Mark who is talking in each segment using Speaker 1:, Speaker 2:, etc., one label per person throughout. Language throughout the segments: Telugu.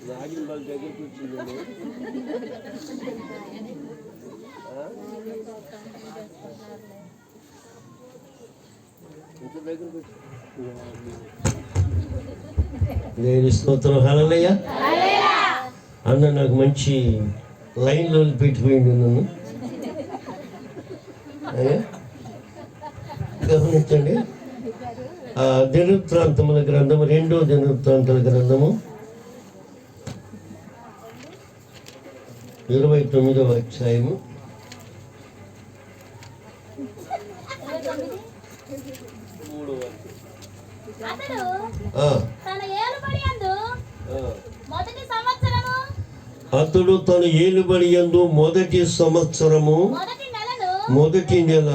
Speaker 1: నాగిన వాళ్ళ దగ్గర కూర్చుంది ఇంత దగ్గర దేవుని స్తోత్రం. హల్లెలూయా. అన్న నాకు మంచి లైన్లో పెట్టిపోయింది నన్ను. గమనించండి. దినవృత్తాంతముల గ్రంథము 2వ దినవృత్తాంతాల గ్రంథము 29వ అధ్యాయము 3వ. అతడు తన ఏలుబడి యందు మొదటి సంవత్సరము మొదటి నెల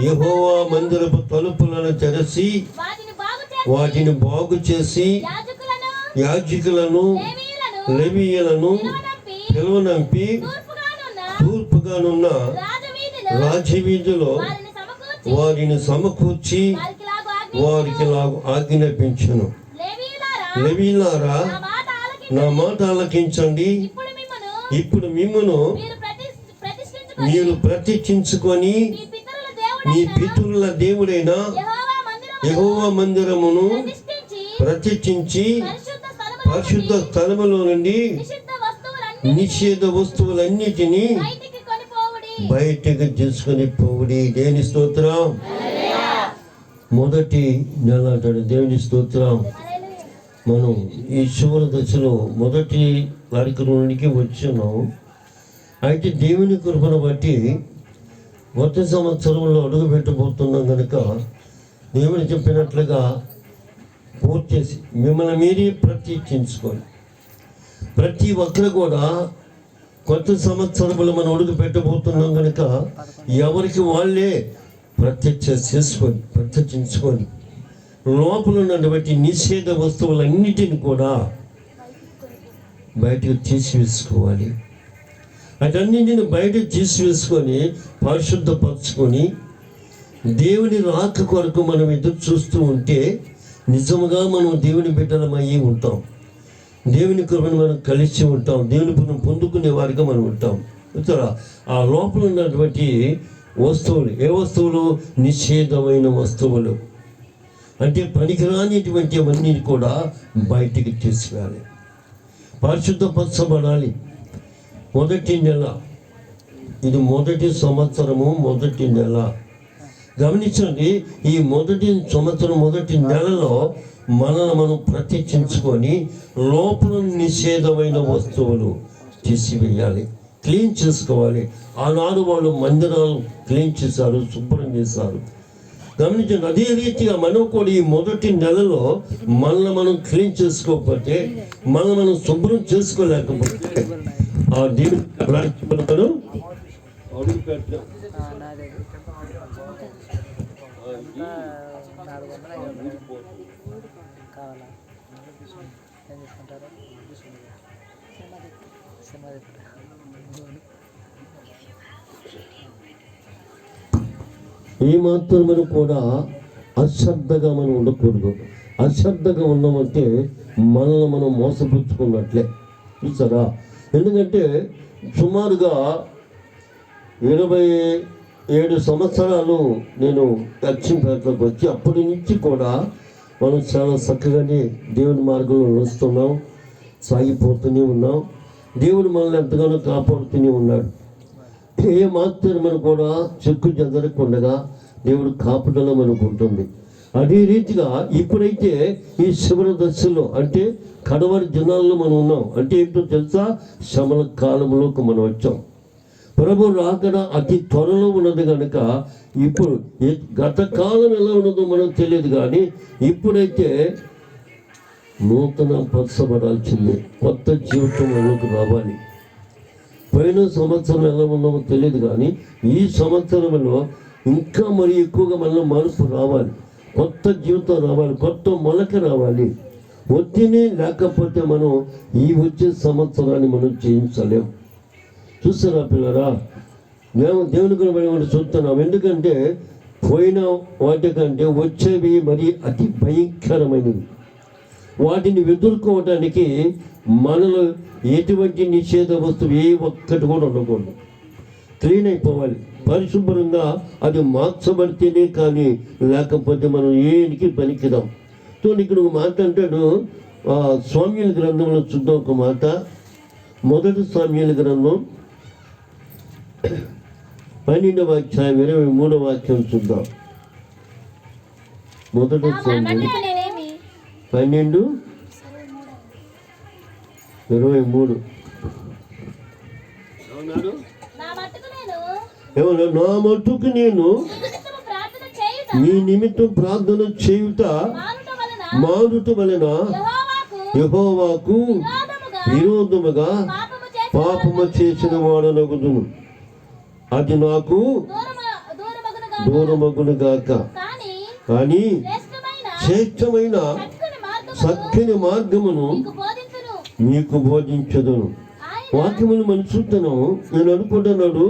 Speaker 1: యెహోవా మందిరపు తలుపులను తెరచి వాటిని బాగు చేసి యాజకులను లేవీయులను పిలువనంపి తూర్పుగానున్న రాజవీధిలో వారిని సమకూర్చి వారికి ఆజ్ఞాపించును. లేవీయులారా, నా మాట ఆలకించండి. ఇప్పుడు మిమ్మును మీరు ప్రతిష్ఠించుకొని మీ పితరుల దేవుడైన యెహోవా మందిరమును ప్రతిష్ఠించి పరిశుద్ధ స్థలములో నుండి నిషేధ వస్తువులన్నిటినీ బయటకు తీసుకొని పోవుడి. దేవుని స్తోత్రం. మొదటి నెల అంటాడు. దేవుని స్తోత్రం. మనం ఈ చివరి దశలో మొదటి కార్యక్రమానికి వచ్చున్నాం. అయితే దేవుని కృపను బట్టి కొత్త సంవత్సరంలో అడుగు పెట్టబోతున్నాం కనుక దేవుని చెప్పినట్లుగా పూర్తి చేసి మిమ్మల్ని మీరే ప్రతిష్ఠించుకోండి. ప్రతి ఒక్కరు కూడా కొత్త సంవత్సరంలో మనం అడుగు పెట్టబోతున్నాం కనుక ఎవరికి వాళ్ళే ప్రతిష్ఠించుకొని లోపల ఉన్నటువంటి నిషేధ వస్తువులన్నిటిని కూడా బయటకు తీసివేసుకోవాలి. అటన్నింటిని బయట తీసివేసుకొని పరిశుద్ధపరచుకొని దేవుని రాక కొరకు మనం ఎదురు చూస్తూ ఉంటే నిజముగా మనం దేవుని బిడ్డలమయ్యి ఉంటాం. దేవుని కృపను మనం కలిసి ఉంటాం. దేవుని పుణ్యం పొందుకునే వారిగా మనం ఉంటాం. చూస్తారా, ఆ లోపల ఉన్నటువంటి వస్తువులు ఏ వస్తువులు? నిషేధమైన వస్తువులు. అంటే పనికిరానిటువంటి అవన్నీ కూడా బయటికి తీసుకురాలి, పరిశుద్ధపరచబడాలి. మొదటి నెల, ఇది మొదటి సంవత్సరము మొదటి నెల. గమనించండి, ఈ మొదటి సంవత్సరం మొదటి నెలలో మనల్ని మనం ప్రతిష్ఠించుకొని లోపల నిషేధమైన వస్తువులు తీసివేయాలి, క్లీన్ చేసుకోవాలి. ఆనాడు వాళ్ళు మందిరాలు క్లీన్ చేశారు, శుభ్రం చేశారు. గమనించండి, అదే రీతిగా మనం కూడా ఈ మొదటి నెలలో మనల్ని మనం క్లీన్ చేసుకోకపోతే, మనల్ని మనం శుభ్రం చేసుకోలేకపోతే ఆ దేవుని అడుగు పెట్టాం. ఏ మాత్రమని కూడా అశ్రద్ధగా మనం ఉండకూడదు. అశ్రద్ధగా ఉన్నామంటే మనల్ని మనం మోసపుచ్చుకున్నట్లే. చూసారా, ఎందుకంటే సుమారుగా 27 సంవత్సరాలు నేను దక్షిణపేటలోకి వచ్చి అప్పటి నుంచి కూడా మనం చాలా చక్కగానే దేవుని మార్గంలో నడుస్తున్నాం, సాగిపోతూనే ఉన్నాం. దేవుడు మనల్ని ఎంతగానో కాపాడుతూనే ఉన్నాడు. ఏ మాత్రం కూడా చెక్కు చెదరకుండగా దేవుడు కాపుదల మనకు ఉంటుంది. అదే రీతిగా ఇప్పుడైతే ఈ చివరి దశలో అంటే కడవరి దినాల్లో మనం ఉన్నాం. అంటే ఏంటో తెలుసా? శ్రమల కాలంలోకి మనం వచ్చాం. ప్రభు రాకడ అతి త్వరలో ఉన్నది కనుక ఇప్పుడు గత కాలం ఎలా ఉన్నదో మనకు తెలియదు, కానీ ఇప్పుడైతే నూతన పరచబడాల్సిందే, కొత్త జీవితం మనకు రావాలి. పోయిన సంవత్సరం ఎలా ఉన్నామో తెలియదు, కానీ ఈ సంవత్సరంలో ఇంకా మరి ఎక్కువగా మళ్ళీ మార్పు రావాలి, కొత్త జీవితం రావాలి, కొత్త మొలక రావాలి. ఒత్తిడి లేకపోతే మనం ఈ వచ్చే సంవత్సరాన్ని మనం జయించలేం. చూస్తారా పిల్లరా, మేము దేవుని గురించి చూస్తున్నాం. ఎందుకంటే పోయిన వాటికంటే వచ్చేవి మరి అతి భయంకరమైనవి. వాటిని ఎదుర్కోవడానికి మనలో ఎటువంటి నిషేధ వస్తువు ఏ ఒక్కటి కూడా ఉండకూడదు. క్లీన్ అయిపోవాలి, పరిశుభ్రంగా అది మార్చబడితేనే కానీ, లేకపోతే మనం ఏనికి పనికిరాం. సో ఇక్కడ ఒక మాట అంటాడు, సామ్యూయలు గ్రంథంలో చూద్దాం ఒక మాట. మొదటి సామ్యూయలు గ్రంథం 12వ అధ్యాయం 23వ వాక్యం చూద్దాం. మొదటి సామ్యూయలు 12:23. నా మట్టుకు నేను నీ నిమిత్తం ప్రార్థన చేయుట మానుట వలన యెహోవాకు విరోధముగా పాపము చేసిన వాడనగుదును, అది నాకు దూరమగును గాక. కానీ శ్రేష్టమైన చక్కని మార్గమును మీకు బోధించదును. వాక్యములు మనం చూస్తున్నాం. నేను అనుకుంటున్నాడు,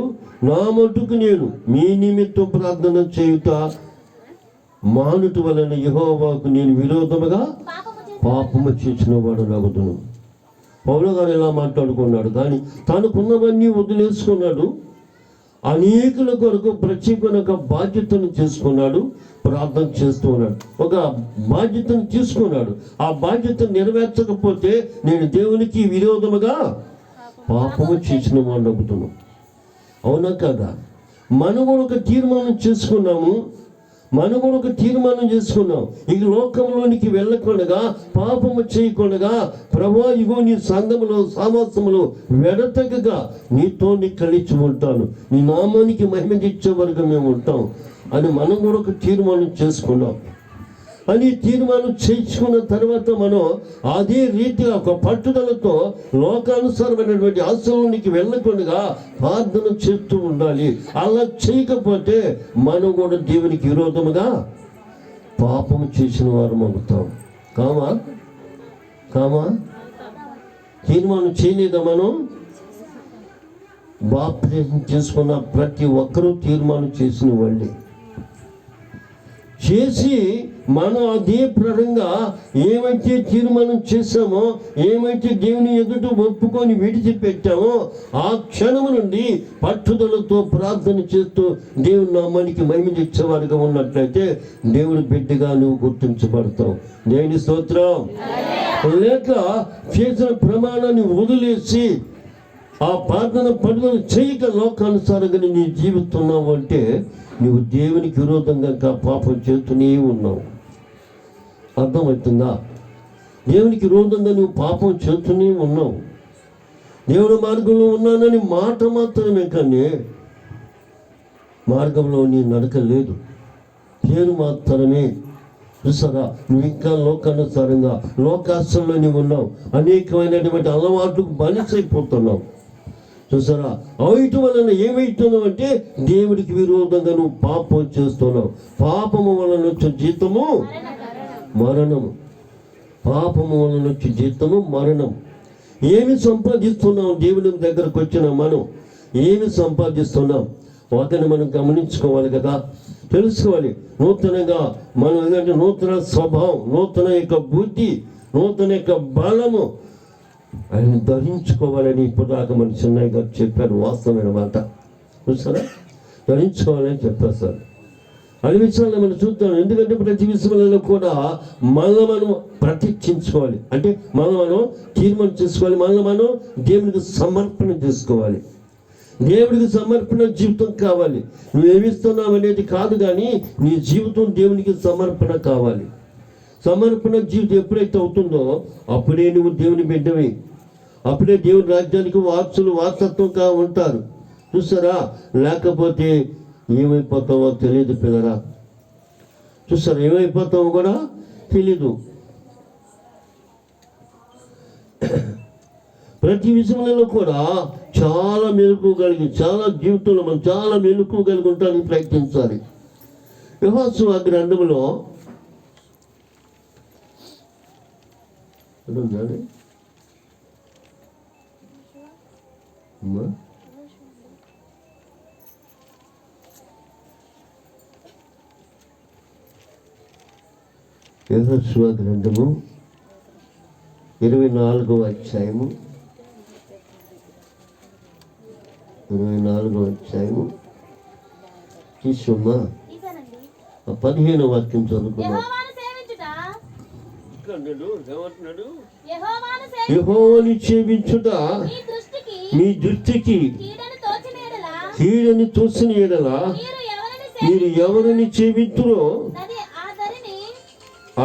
Speaker 1: నా మట్టుకు నేను మీ నిమిత్తం ప్రార్థన చేయుట మానుట వలన యెహోవాకు నేను విరోధముగా పాపము చేసిన వాడు నగుదును. పౌలు గారు ఇలా మాట్లాడుకున్నాడు, కానీ తనకున్నవన్నీ వదిలేసుకున్నాడు. అనేకుల కొరకు ప్రత్యేకమైన ఒక బాధ్యతను చేసుకున్నాడు, ప్రార్థన చేస్తూ ఉన్నాడు. ఒక బాధ్యతను తీసుకున్నాడు. ఆ బాధ్యతను నెరవేర్చకపోతే నేను దేవునికి విరోధముగా పాపము చేసిన వాడు నమ్ముతున్నాం. అవునా కదా? మనం కూడా ఒక తీర్మానం చేసుకున్నాము. ఈ లోకంలోనికి వెళ్ళకుండా, పాపము చేయకుండా, ప్రభువా ఇగో నీ సంఘములో సావాసములో వెడతెగగా నీతో కలిసి ఉంటాను, నీ నామానికి మహిమ తెచ్చే వరకు మేము ఉంటాం అని మనం కూడా ఒక తీర్మానం చేసుకున్నాం. అని తీర్మానం చేసుకున్న తర్వాత మనం అదే రీతిగా ఒక పట్టుదలతో లోకానుసారమైనటువంటి ఆశలోనికి వెళ్ళకుండా ప్రార్థన చేస్తూ ఉండాలి. అలా చేయకపోతే మనం కూడా దేవునికి విరోధముగా పాపము చేసిన వారు అవుతాం. కామా తీర్మానం చేయలేదా? మనం బాప్తిసం చేసుకున్న ప్రతి ఒక్కరూ తీర్మానం చేసిన వాళ్ళే. చేసి మనం అదే పరంగా ఏమైతే తీర్మానం చేశామో, ఏమైతే దేవుని ఎదుట ఒప్పుకొని విడిచిపెట్టామో, ఆ క్షణము నుండి పట్టుదలతో ప్రార్థన చేస్తూ దేవుని నామానికి మహిమ తెచ్చేవారుగా ఉన్నట్లయితే దేవుని బిడ్డగా నువ్వు గుర్తించబడతావు. దేవుని స్తోత్రం. లేక చేసిన ప్రమాణాన్ని వదిలేసి ఆ ప్రార్థన పట్టుదల చేయక లోకానుసారంగా నీ జీవిస్తున్నావు అంటే నువ్వు దేవునికి విరోధంగా పాపం చేస్తూనే ఉన్నావు. అర్థమవుతుందా? దేవునికి విరోధంగా నువ్వు పాపం చేస్తూనే ఉన్నావు. దేవుని మార్గంలో ఉన్నానని మాట మాత్రమే, కానీ మార్గంలో నీ నడక లేదు, పేరు మాత్రమే. చూసారా, నువ్వు ఇంకా లోకానుసారంగా లోకాశంలో నువ్వు ఉన్నావు. అనేకమైనటువంటి అలవాట్లకు బానిసైపోతున్నావు. చూసారా, అవైటం వలన ఏమైతున్నావు అంటే దేవుడికి విరోధంగా నువ్వు పాపం చేస్తున్నావు. పాపము వలన వచ్చే జీతము మరణము. పాపము వలన వచ్చే జీతము మరణం. ఏమి సంపాదిస్తున్నాం? దేవుని దగ్గరకు వచ్చిన మనం ఏమి సంపాదిస్తున్నాం? వాటిని మనం గమనించుకోవాలి కదా, తెలుసుకోవాలి. నూతనంగా మనం ఏంటంటే నూతన స్వభావం, నూతన యొక్క బుద్ధి, నూతన యొక్క బలము ఆయన ధరించుకోవాలని ఇప్పుడు దాకా మన చిన్నయ్య గారు చెప్పారు. వాస్తవమైన మాట. చూసారా, ధరించుకోవాలని చెప్పారు సార్. అన్ని విషయాల్లో మనం చూద్దాం. ఎందుకంటే ప్రతి విషయంలో కూడా మనల్ని మనం ప్రతిష్ఠించుకోవాలి. అంటే మనం తీర్మానం చేసుకోవాలి, మనం దేవునికి సమర్పణ చేసుకోవాలి. దేవుడికి సమర్పణ జీవితం కావాలి. నువ్వేమిస్తున్నావు అనేది కాదు, కానీ నీ జీవితం దేవునికి సమర్పణ కావాలి. సమర్పణ జీవితం ఎప్పుడైతే అవుతుందో అప్పుడే నువ్వు దేవుని బిడ్డవి, అప్పుడే దేవుని రాజ్యానికి వారసత్వంగా ఉంటారు. చూసారా, లేకపోతే ఏమైపోతావో తెలియదు పిల్లరా. చూసారా, ఏమైపోతావో కూడా తెలీదు. ప్రతి విషయంలో కూడా చాలా మెలకు కలిగి, చాలా జీవితంలో మనం చాలా మెలకు కలిగి ఉండడానికి ప్రయత్నించాలి. యెహోషువ గ్రంథంలో ఉన్నాడు అమ్మా. యెహోషువ గ్రంథము 24వ అధ్యాయము 24వ అధ్యాయము తీసుకుమ్మా 15వ వాక్యం చదువుకున్నాం. యెహోవాను సేవించుట మీ దృష్టికి కీడని తోసిన ఎడల మీరు ఎవరిని సేవింతురో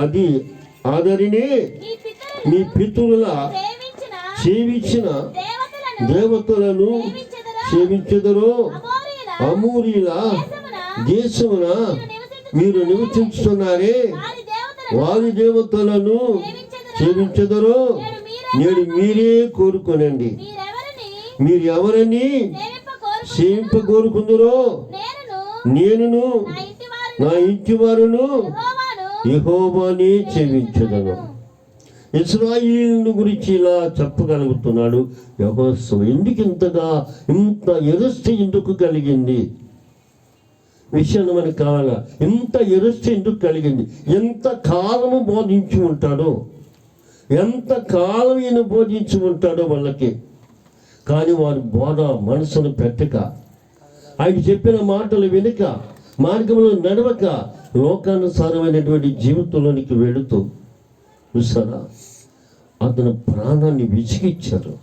Speaker 1: అది ఆదరినే మీ పితరుల సేవించిన దేవతలను సేవించెదరో అమోరీల దేశమున మీరు నివసించుతున్నారే వారి దేవతలను సేవించెదరో నేడు మీరే కోరుకోనండి. మీరు ఎవరని సేవింప కోరుకుందరో నేనును నా ఇంటి వారును యెహోవానే సేవించెదను. ఇశ్రాయేలు గురించి ఇలా చెప్పగలుగుతున్నాడు యెహోషువ. ఎందుకు ఇంత ఎరుస్త ఎందుకు కలిగింది విషయం మనకు కావాలా? ఇంత ఎరుస్త ఎందుకు కలిగింది? ఎంత కాలము బోధించి ఉంటాడో, ఎంత కాలం ఈయన బోధించి ఉంటాడో వాళ్ళకి. కానీ వారి బోధ మనసును పెట్టక, ఆయన చెప్పిన మాటలు వెనుక, మార్గంలో నడవక, లోకానుసారమైనటువంటి జీవితంలోనికి వెళుతూ చూసారా అతను ప్రాణాన్ని విసిగిచ్చారు,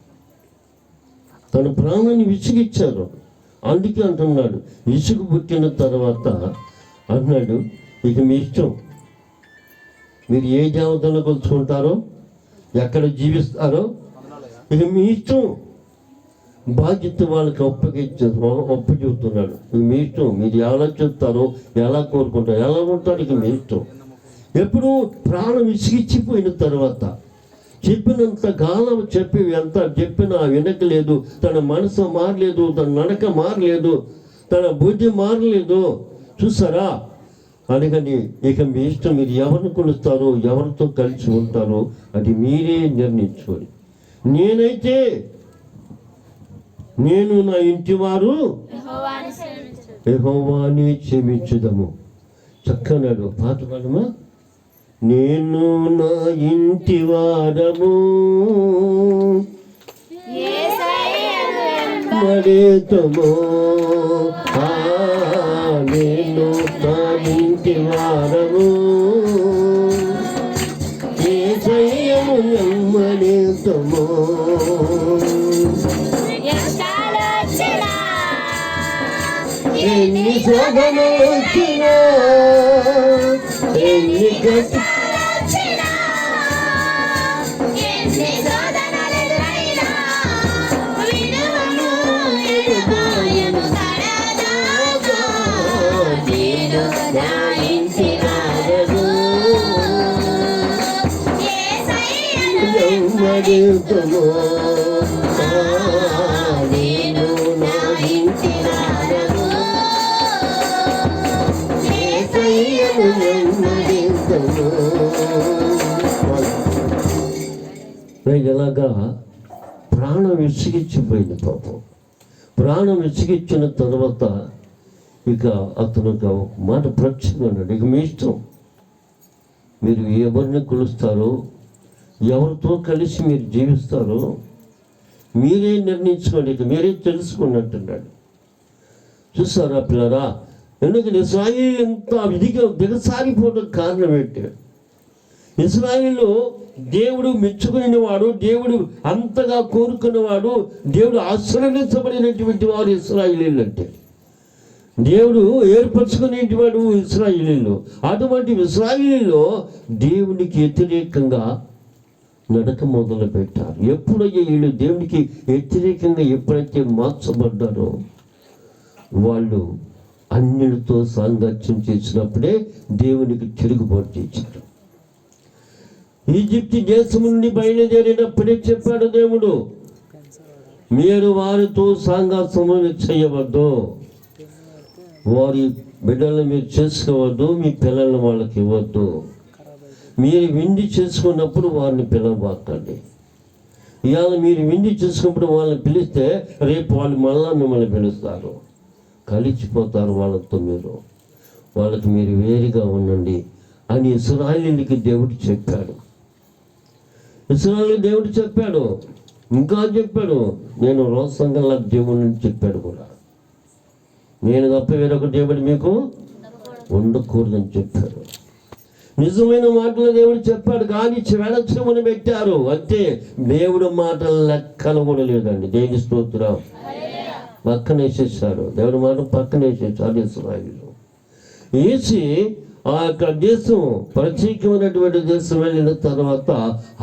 Speaker 1: తన ప్రాణాన్ని విసిగిచ్చారు. అందుకే అంటున్నాడు, ఇసుగు పుట్టిన తర్వాత అన్నాడు, ఇక మీ ఇష్టం, మీరు ఏ దేవతను కొలుచుకుంటారో, ఎక్కడ జీవిస్తారో ఇక మీ ఇష్టం. బాధ్యత వాళ్ళకి ఒప్పచెబుతున్నాడు. మీ ఇష్టం, మీరు ఎలా చెప్తారో, ఎలా కోరుకుంటారో, ఎలా ఉంటారో ఇక మీ ఇష్టం. ఎప్పుడు ప్రాణం విసిగిచ్చిపోయిన తర్వాత, చెప్పినంత కాలం ఎంత చెప్పినా వినకలేదు, తన మనసు మారలేదు, తన నడక మారలేదు, తన బుద్ధి మారలేదు. చూసారా? అందుకని ఇక మీ ఇష్టం, మీరు ఎవరిని కొలుస్తారో, ఎవరితో కలిసి ఉంటారో అది మీరే నిర్ణయించుకోండి. నేనైతే నేను నా ఇంటి వారు యెహోవాని సేవించుదము. చక్కనాడు పాట పాడమా. నేను నా ఇంటి వారము మరేతమో, నేను నా ఇంటి వారము యేసయ్యను వెంబడేతమో. ఎన్ని శోధనలు వచ్చినా, ఎన్ని వెంబడేతమో, నేను నా ఇంటి వారము యేసయ్యను వెంబడేతమో. ఇలాగా ప్రాణం విసిగిచ్చిపోయింది పాపం. ప్రాణం విసిగిచ్చిన తర్వాత ఇక అతను ఒక మాట ప్రత్యేకన్నాడు, ఇక మీ ఇష్టం, మీరు ఎవరిని కొలుస్తారో, ఎవరితో కలిసి మీరు జీవిస్తారో మీరే నిర్ణయించుకోండి, ఇక మీరే తెలుసుకున్నట్టున్నాడు. చూస్తారా పిల్లరా? ఎందుకంటే ఇశ్రాయేలు ఎంత విధిగా దిగసారిపోవడం కారణం ఏంటి? ఇశ్రాయేలు దేవుడు మెచ్చుకునేవాడు, దేవుడు అంతగా కోరుకునేవాడు, దేవుడు ఆశ్రయించబడినటువంటి వారు ఇశ్రాయేలీలు అంటే. దేవుడు ఏర్పరచుకునేటివాడు ఇశ్రాయేలీలు. అటువంటి ఇశ్రాయేలీలో దేవునికి వ్యతిరేకంగా నడక మొదలు పెట్టారు. ఎప్పుడైతే వీళ్ళు దేవునికి వ్యతిరేకంగా ఎప్పుడైతే మార్చబడ్డారో వాళ్ళు అన్యులతో సాంగత్యం చేసినప్పుడే దేవునికి తిరుగుబాటు చేశారు. ఈజిప్ట్ దేశం నుండి బయలుదేరినప్పుడే చెప్పాడు దేవుడు, మీరు వారితో సాంగత్యం చేయవద్దు, వారి బిడ్డలను మీరు చేసుకోవద్దు, మీ పిల్లలను వాళ్ళకి ఇవ్వద్దు, మీరు విందు చేసుకున్నప్పుడు వారిని పిలవబాకండి. ఇవాళ మీరు విందు చేసుకున్నప్పుడు వాళ్ళని పిలిస్తే రేపు వాళ్ళు మళ్ళా మిమ్మల్ని పిలుస్తారు, కలిసిపోతారు వాళ్ళతో. వాళ్ళకి మీరు వేరుగా ఉండండి అని ఇశ్రాయేలీయులకి దేవుడు చెప్పాడు. ఇశ్రాయేలీయులకు దేవుడు చెప్పాడు, ఇంకా చెప్పాడు, నేను రోసంగల దేవుడిని చెప్పాడు కూడా. నేను తప్ప వేరొక దేవుడు మీకు ఉండకూడదని చెప్పాడు. నిజమైన మాటలు దేవుడు చెప్పాడు, కానీ చెడచెవుని పెట్టారు అంతే. దేవుడు మాటల లెక్కలు కూడా లేదండి. దేవుని స్తోత్రం. పక్కన వేసేసాడు, దేవుడి మాట పక్కన వేసేసాడు ఇశ్రాయేలీయులు. వేసి ఆ యొక్క దేశం, ప్రత్యేకమైనటువంటి దేశం వెళ్ళిన తర్వాత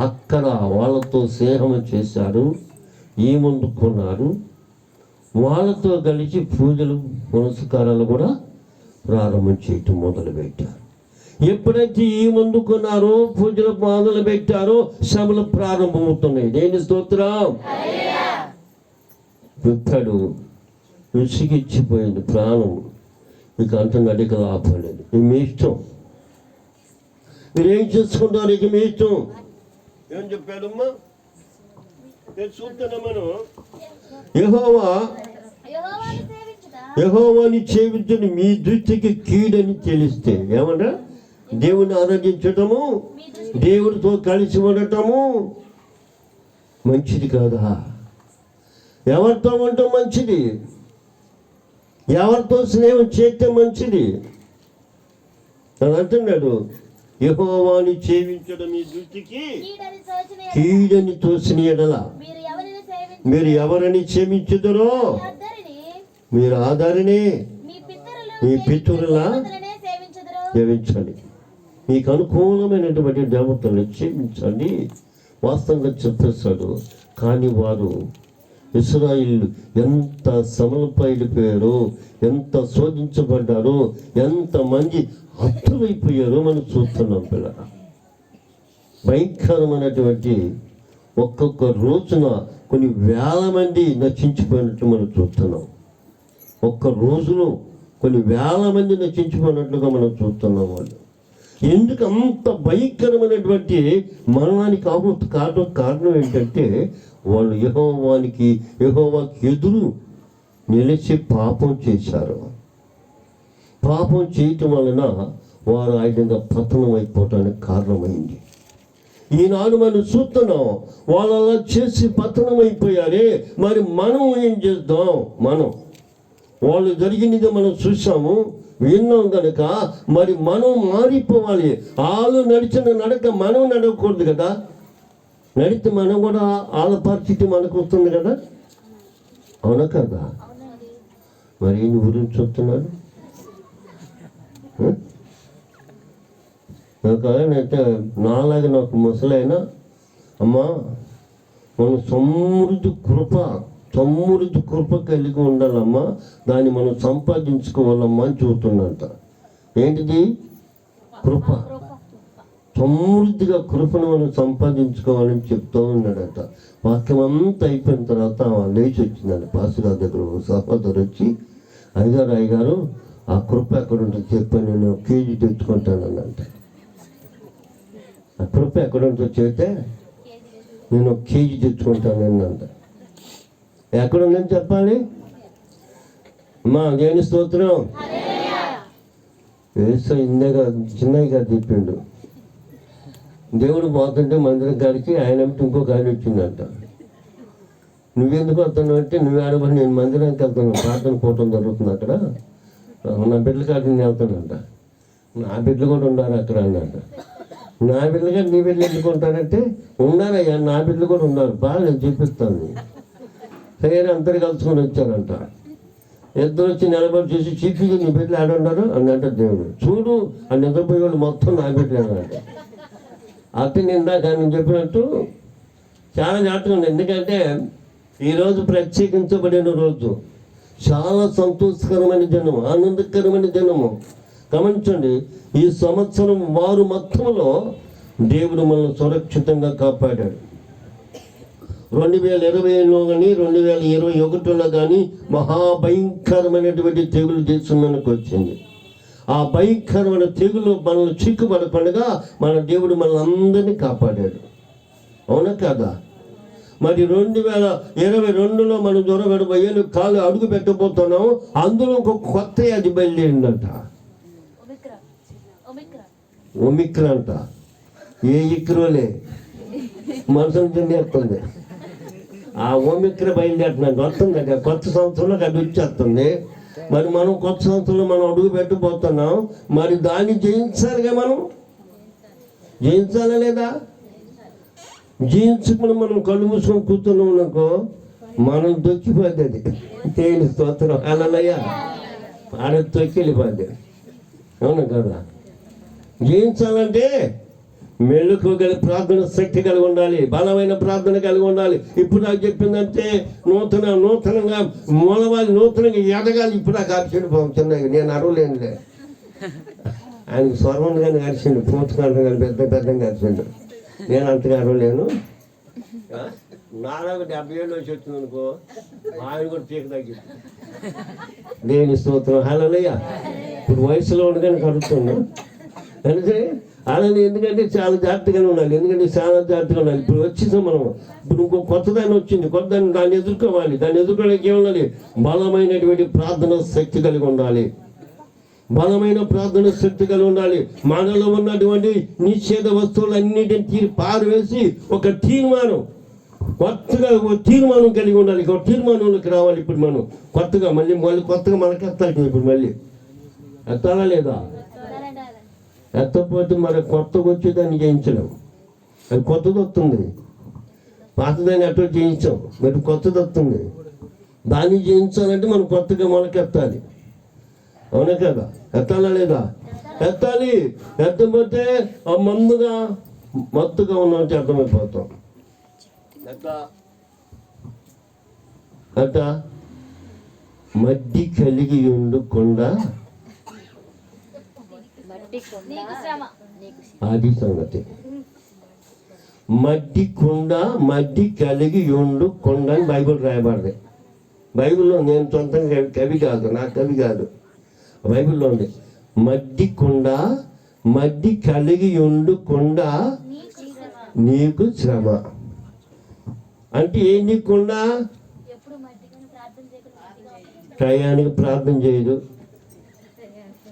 Speaker 1: అక్కడ వాళ్ళతో స్నేహం చేశారు, ఈ ముందుకున్నారు. వాళ్ళతో కలిసి పూజలు పునస్కారాలు కూడా ప్రారంభం చేయటం మొదలుపెట్టారు. ఎప్పుడైతే ఈ ముందుకున్నారో, పూజలు మొదలు పెట్టారో, శ్రమలు ప్రారంభమవుతున్నాయి. దేని స్తోత్రం. చెప్పాడు, విసిగిచ్చిపోయింది ప్రాణం, ఇక అంటున్నాడు, ఇక ఆపలేదు. ఇది మీ ఇష్టం, మీరేం చేసుకుంటారు, ఇక మీ ఇష్టం. ఏం చెప్పాడమ్మా? నేను చూస్తున్నా, మనం యెహోవాని సేవించడం మీ దృష్టికి కీడని తెలిస్తే, ఏమన్నా దేవుని ఆరాధించటము, దేవుడితో కలిసి ఉండటము మంచిది కాదా? ఎవరితో ఉండటం మంచిది, ఎవరితో స్నేహం చేస్తే మంచిది అని అంటున్నాడు. యెహోవాని సేవించడం మీ దృష్టికి కీడని తోసిన ఎడల మీరు ఎవరిని సేవించుదురో మీరు ఆధారిని మీ పితరులా సేవించండి. మీకు అనుకూలమైనటువంటి దేవతలను సేవించండి. వాస్తవంగా చెప్పేస్తాడు. కానీ వారు ఇశ్రాయేలు ఎంత శ్రమలపై వెళ్ళిపోయారో, ఎంత శోధించబడ్డారో, ఎంతమంది హతులైపోయారో మనం చూస్తున్నాం పిల్లల. భయంకరమైనటువంటి ఒక్కొక్క రోజున కొన్ని వేల మంది నశించిపోయినట్టు మనం చూస్తున్నాం. ఒక్క రోజులో కొన్ని వేల మంది నశించిపోయినట్లుగా మనం చూస్తున్నాం. వాళ్ళు ఎందుకు అంత భయంకరమైనటువంటి మరణానికి కారణం ఏంటంటే, వాళ్ళు యెహోవాకి ఎదురు నిలిచి పాపం చేశారు. పాపం చేయటం వలన వారు ఆయనగా పతనం అయిపోవటానికి కారణమైంది. ఈనాడు మనం చూస్తున్నాం, వాళ్ళు అలా చేసి పతనం అయిపోయారే. మరి మనం ఏం చేద్దాం? వాళ్ళు జరిగినది మనం చూసాము, విన్నాం కనుక మరి మనం మారిపోవాలి. వాళ్ళు నడిచిన నడక మనం నడవకూడదు కదా. నడితే మనం కూడా వాళ్ళ పరిస్థితి మనకు వస్తుంది కదా, అవునా కదా? మరి ఈయన గురించి చూస్తున్నాడు. అయితే నాలాగా నాకు ముసలైనా, అమ్మా మనం సమృద్ధి కృప కలిగి ఉండాలమ్మా, దాన్ని మనం సంపాదించుకోవాలమ్మా అని చూస్తున్నంత. ఏంటిది? కృప. సమృద్ధిగా కృపను మనం సంపాదించుకోవాలని చెప్తూ ఉన్నాడట. వాక్యం అంతా అయిపోయిన తర్వాత లేచి వచ్చిందండి పాస్టర్ దగ్గర. సహోదరు వచ్చి, అయ్యగారు ఆ కృప ఎక్కడ ఉంటుంది చెప్పని, నేను 1 కేజీ తెచ్చుకుంటానన్నంట. ఆ కృప ఎక్కడ ఉంటుందో చెప్తే నేను 1 కేజీ తెచ్చుకుంటానన్నంట. ఎక్కడుందని చెప్పాలి? మా దేవుని స్తోత్రం. వేసో ఇందేగా చిన్నగా చెప్పిండు. దేవుడు పోతుంటే మందిరం కాడికి ఆయన ఇంకొక ఆయన వచ్చిందంట. నువ్వెందుకు వస్తున్నావు అంటే, నువ్వు ఆడబడి నేను మందిరానికి వెళ్తాను, ప్రార్థన పోవటం జరుగుతుంది అక్కడ, నా బిడ్డల కాడికి నేను వెళ్తానంట. నా బిడ్డలు కూడా ఉన్నారు అక్కడ అన్నట. నా బిడ్డలు కాదు, నీ బిడ్డలు ఎందుకు ఉంటారంటే, ఉన్నారయ్యా నా బిడ్డలు కూడా ఉన్నారు, బాగా నేను చూపిస్తాను. సరే అందరు కలుసుకొని వచ్చారంట. ఇద్దరు వచ్చి నిలబడి చూసి, చీఫీగా నీ బిడ్డలు ఆడున్నారు అన్నట్ట. దేవుడు చూడు, ఆ నిద్రపోయే వాళ్ళు మొత్తం నా బిడ్డలు అన్నట్ట. అతను నిందాక నేను చెప్పినట్టు చాలా జాగ్రత్తగా ఉంది. ఎందుకంటే ఈరోజు ప్రత్యేకించబడిన రోజు, చాలా సంతోషకరమైన దినము, ఆనందకరమైన దినము. గమనించండి, ఈ సంవత్సరం వారు మొత్తంలో దేవుడు మనల్ని సురక్షితంగా కాపాడాడు. 2020లో కానీ 2021లో కానీ మహాభయంకరమైనటువంటి తెగులు దేశం మనకు వచ్చింది. ఆ భయంకరమైన తెగులు మనల్ని చిక్కుపడకుండా మన దేవుడు మనల్ని అందరినీ కాపాడాడు. అవునా కదా? మరి 2022లో మనం జ్వరం ఏళ్ళు కాలు అడుగు పెట్టబోతున్నాం. అందులో ఇంకొక కొత్త అది బయలుదేరిందంట, ఒమిక్రాన్ అంట. ఏ ఇక్రోలే మనుషులు తినేస్తుంది. ఆ ఒమిక్ర బయలుదేరుతున్నాడు, వస్తుంది. కొత్త సంవత్సరంలో అది వచ్చేస్తుంది. మరి మనం కొత్త సంవత్సరంలో మనం అడుగు పెట్టబోతున్నాం. మరి దాన్ని జయించాలిగా, మనం జయించాలా లేదా? జయించుకుని మనం కళ్ళు మూసుకొని కూర్చున్నాం అనుకో, మనం దొక్కిపోద్ది. తేలి స్తోత్రం హల్లెలూయా. ఆడ తొక్కిపోద్ది. అవును కదా? జయించాలంటే మెళుకు కలిగి ప్రార్థన శక్తి కలిగి ఉండాలి, బలమైన ప్రార్థన కలిగి ఉండాలి. ఇప్పుడు నాకు చెప్పిందంటే నూతనంగా మూలవాలి, నూతనంగా ఎదగాలి. ఇప్పుడు నాకు అరిచిండు బాబు చిన్నగా, నేను అరవలేనులే. ఆయన స్వర్వం కానీ అరిచిండు, పూతకాలం కానీ పెద్దగా అరిచిండు. నేను అంతగా అరవలేను. నాలుగు 70 ఏళ్ళు వచ్చి వచ్చింది అనుకో, ఆయన కూడా పీక తగ్గింది. దేని స్తోత్రం హల్లెలూయా. ఇప్పుడు వయసులో ఉండగానే కడుగుతున్నా అంటే అలానే. ఎందుకంటే చాలా జాగ్రత్తగానే ఉండాలి. ఎందుకంటే చాలా జాగ్రత్తగా ఉండాలి. ఇప్పుడు వచ్చేసాం మనం. ఇప్పుడు ఇంకో కొత్తదాన్ని వచ్చింది, కొత్తదాన్ని దాన్ని ఎదుర్కోవాలి. దాన్ని ఎదుర్కోవడానికి ఏముండాలి? బలమైనటువంటి ప్రార్థన శక్తి కలిగి ఉండాలి. బలమైన ప్రార్థన శక్తి కలిగి ఉండాలి. మనలో ఉన్నటువంటి నిషేధ వస్తువులన్నిటిని పారవేసి ఒక తీర్మానం, కొత్తగా ఒక తీర్మానం కలిగి ఉండాలి. ఒక తీర్మానంలోకి రావాలి. ఇప్పుడు మనం కొత్తగా మళ్ళీ కొత్తగా మనకి ఎత్తాలి. ఇప్పుడు మళ్ళీ ఎత్తాలా లేదా? ఎత్తపోతే మరి కొత్తగా వచ్చి దాన్ని జయించలేము. అది కొత్తది వస్తుంది, పాతదాన్ని అటు జయించాం, మరి కొత్తది వస్తుంది. దాన్ని జయించాలంటే మనం కొత్తగా మొలకెత్తాలి. అవునా కదా? ఎత్తాలా లేదా? ఎత్తాలి. ఎత్తపోతే ఆ మత్తుగా ఉన్నట్టు అర్థమైపోతాం. అట్ట మడ్డి కలిగి ఉండకుండా, అది సంగతి. మడ్డి కలిగి ఉండు కొండ అని బైబిల్ రాయబడింది. బైబిల్లో నేను సొంతంగా కవి కాదు, నా కవి కాదు, బైబిల్లో ఉంది. మడ్డి కలిగి ఉండు కొండ నీకు శ్రమ. అంటే ఏంటి? కొండ టయానికి ప్రార్థన చేయదు,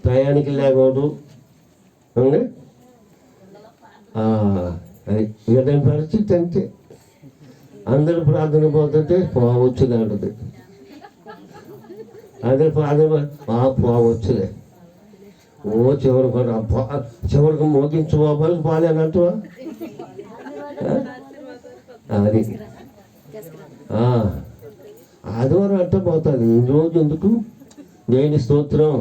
Speaker 1: టయానికి లేకపోదు. అవునా? ఏదైనా పరిస్థితి అంతే. అందరూ ప్రార్థన పోతుంటే పోవచ్చులే అంటది. అందరు ప్రార్థన పోవచ్చులే. చివరికి మోగించుకోవాలి పోలేనంటవా? అది ఆదివారం అట్ట పోతుంది. ఈ రోజు ఎందుకు? దేని స్తోత్రం.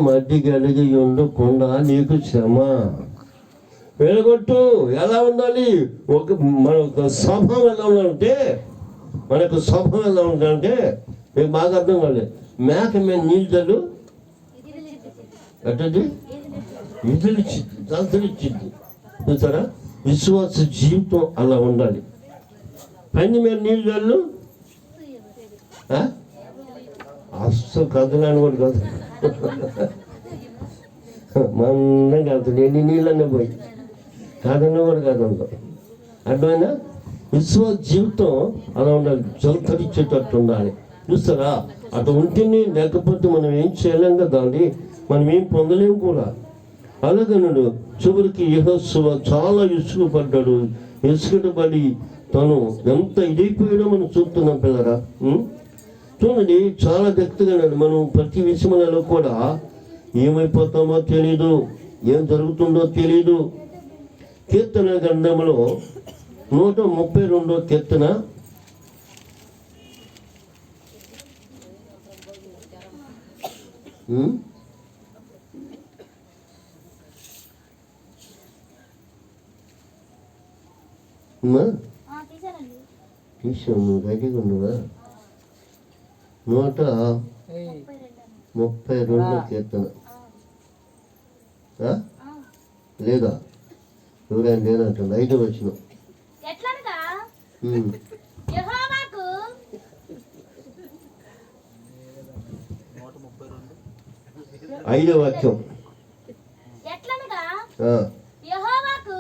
Speaker 1: మడ్డి కలిగి ఉండు కొండ నీకు శ్రమ. వెలగొట్టు. ఎలా ఉండాలి? మన స్వభావం ఎలా ఉండాలంటే, మనకు స్వభావం ఎలా ఉండాలంటే మీకు బాగా అర్థం కాలేదు. మేక మీద నీళ్ళు అట్టది ఇదిలిచ్చిద్ది. చూసారా? విశ్వాస జీవితం అలా ఉండాలి. పని మీద నీళ్ళు అస్సలు కదలాని కూడా కాదు, మందం కాదు. ఎన్ని నీళ్ళన్నా పోయి కాదన్నా కూడా కాదు అనుకో. అర్థమైనా? విశ్వాస జీవితం అలా ఉండాలి, జలతరిచ్చేటట్టు ఉండాలి. చూస్తారా? అటు ఉంటేనే, లేకపోతే మనం ఏం చేయలేం కదా అండి, మనం ఏం పొందలేము కూడా. అలాగన్నాడు. చివరికి యెహోషువ చాలా ఇసుకపడ్డాడు. ఇసుకటపడి తను ఎంత ఇదైపోయాడో మనం చూస్తున్నాం పిల్లరా. చూడండి, చాలా వ్యక్తిగా మనం ప్రతి విషయంలో కూడా ఏమైపోతామో తెలీదు, ఏం జరుగుతుందో తెలీదు. కీర్తన గ్రంథంలో 132వ కీర్తన 132వ కీర్తన లేదా? ఎవరైనా లేదంటుంది. 5వ వచనం. 5వ వాక్యం.
Speaker 2: ఎట్లనగా
Speaker 1: ఆ,
Speaker 2: యెహోవాకు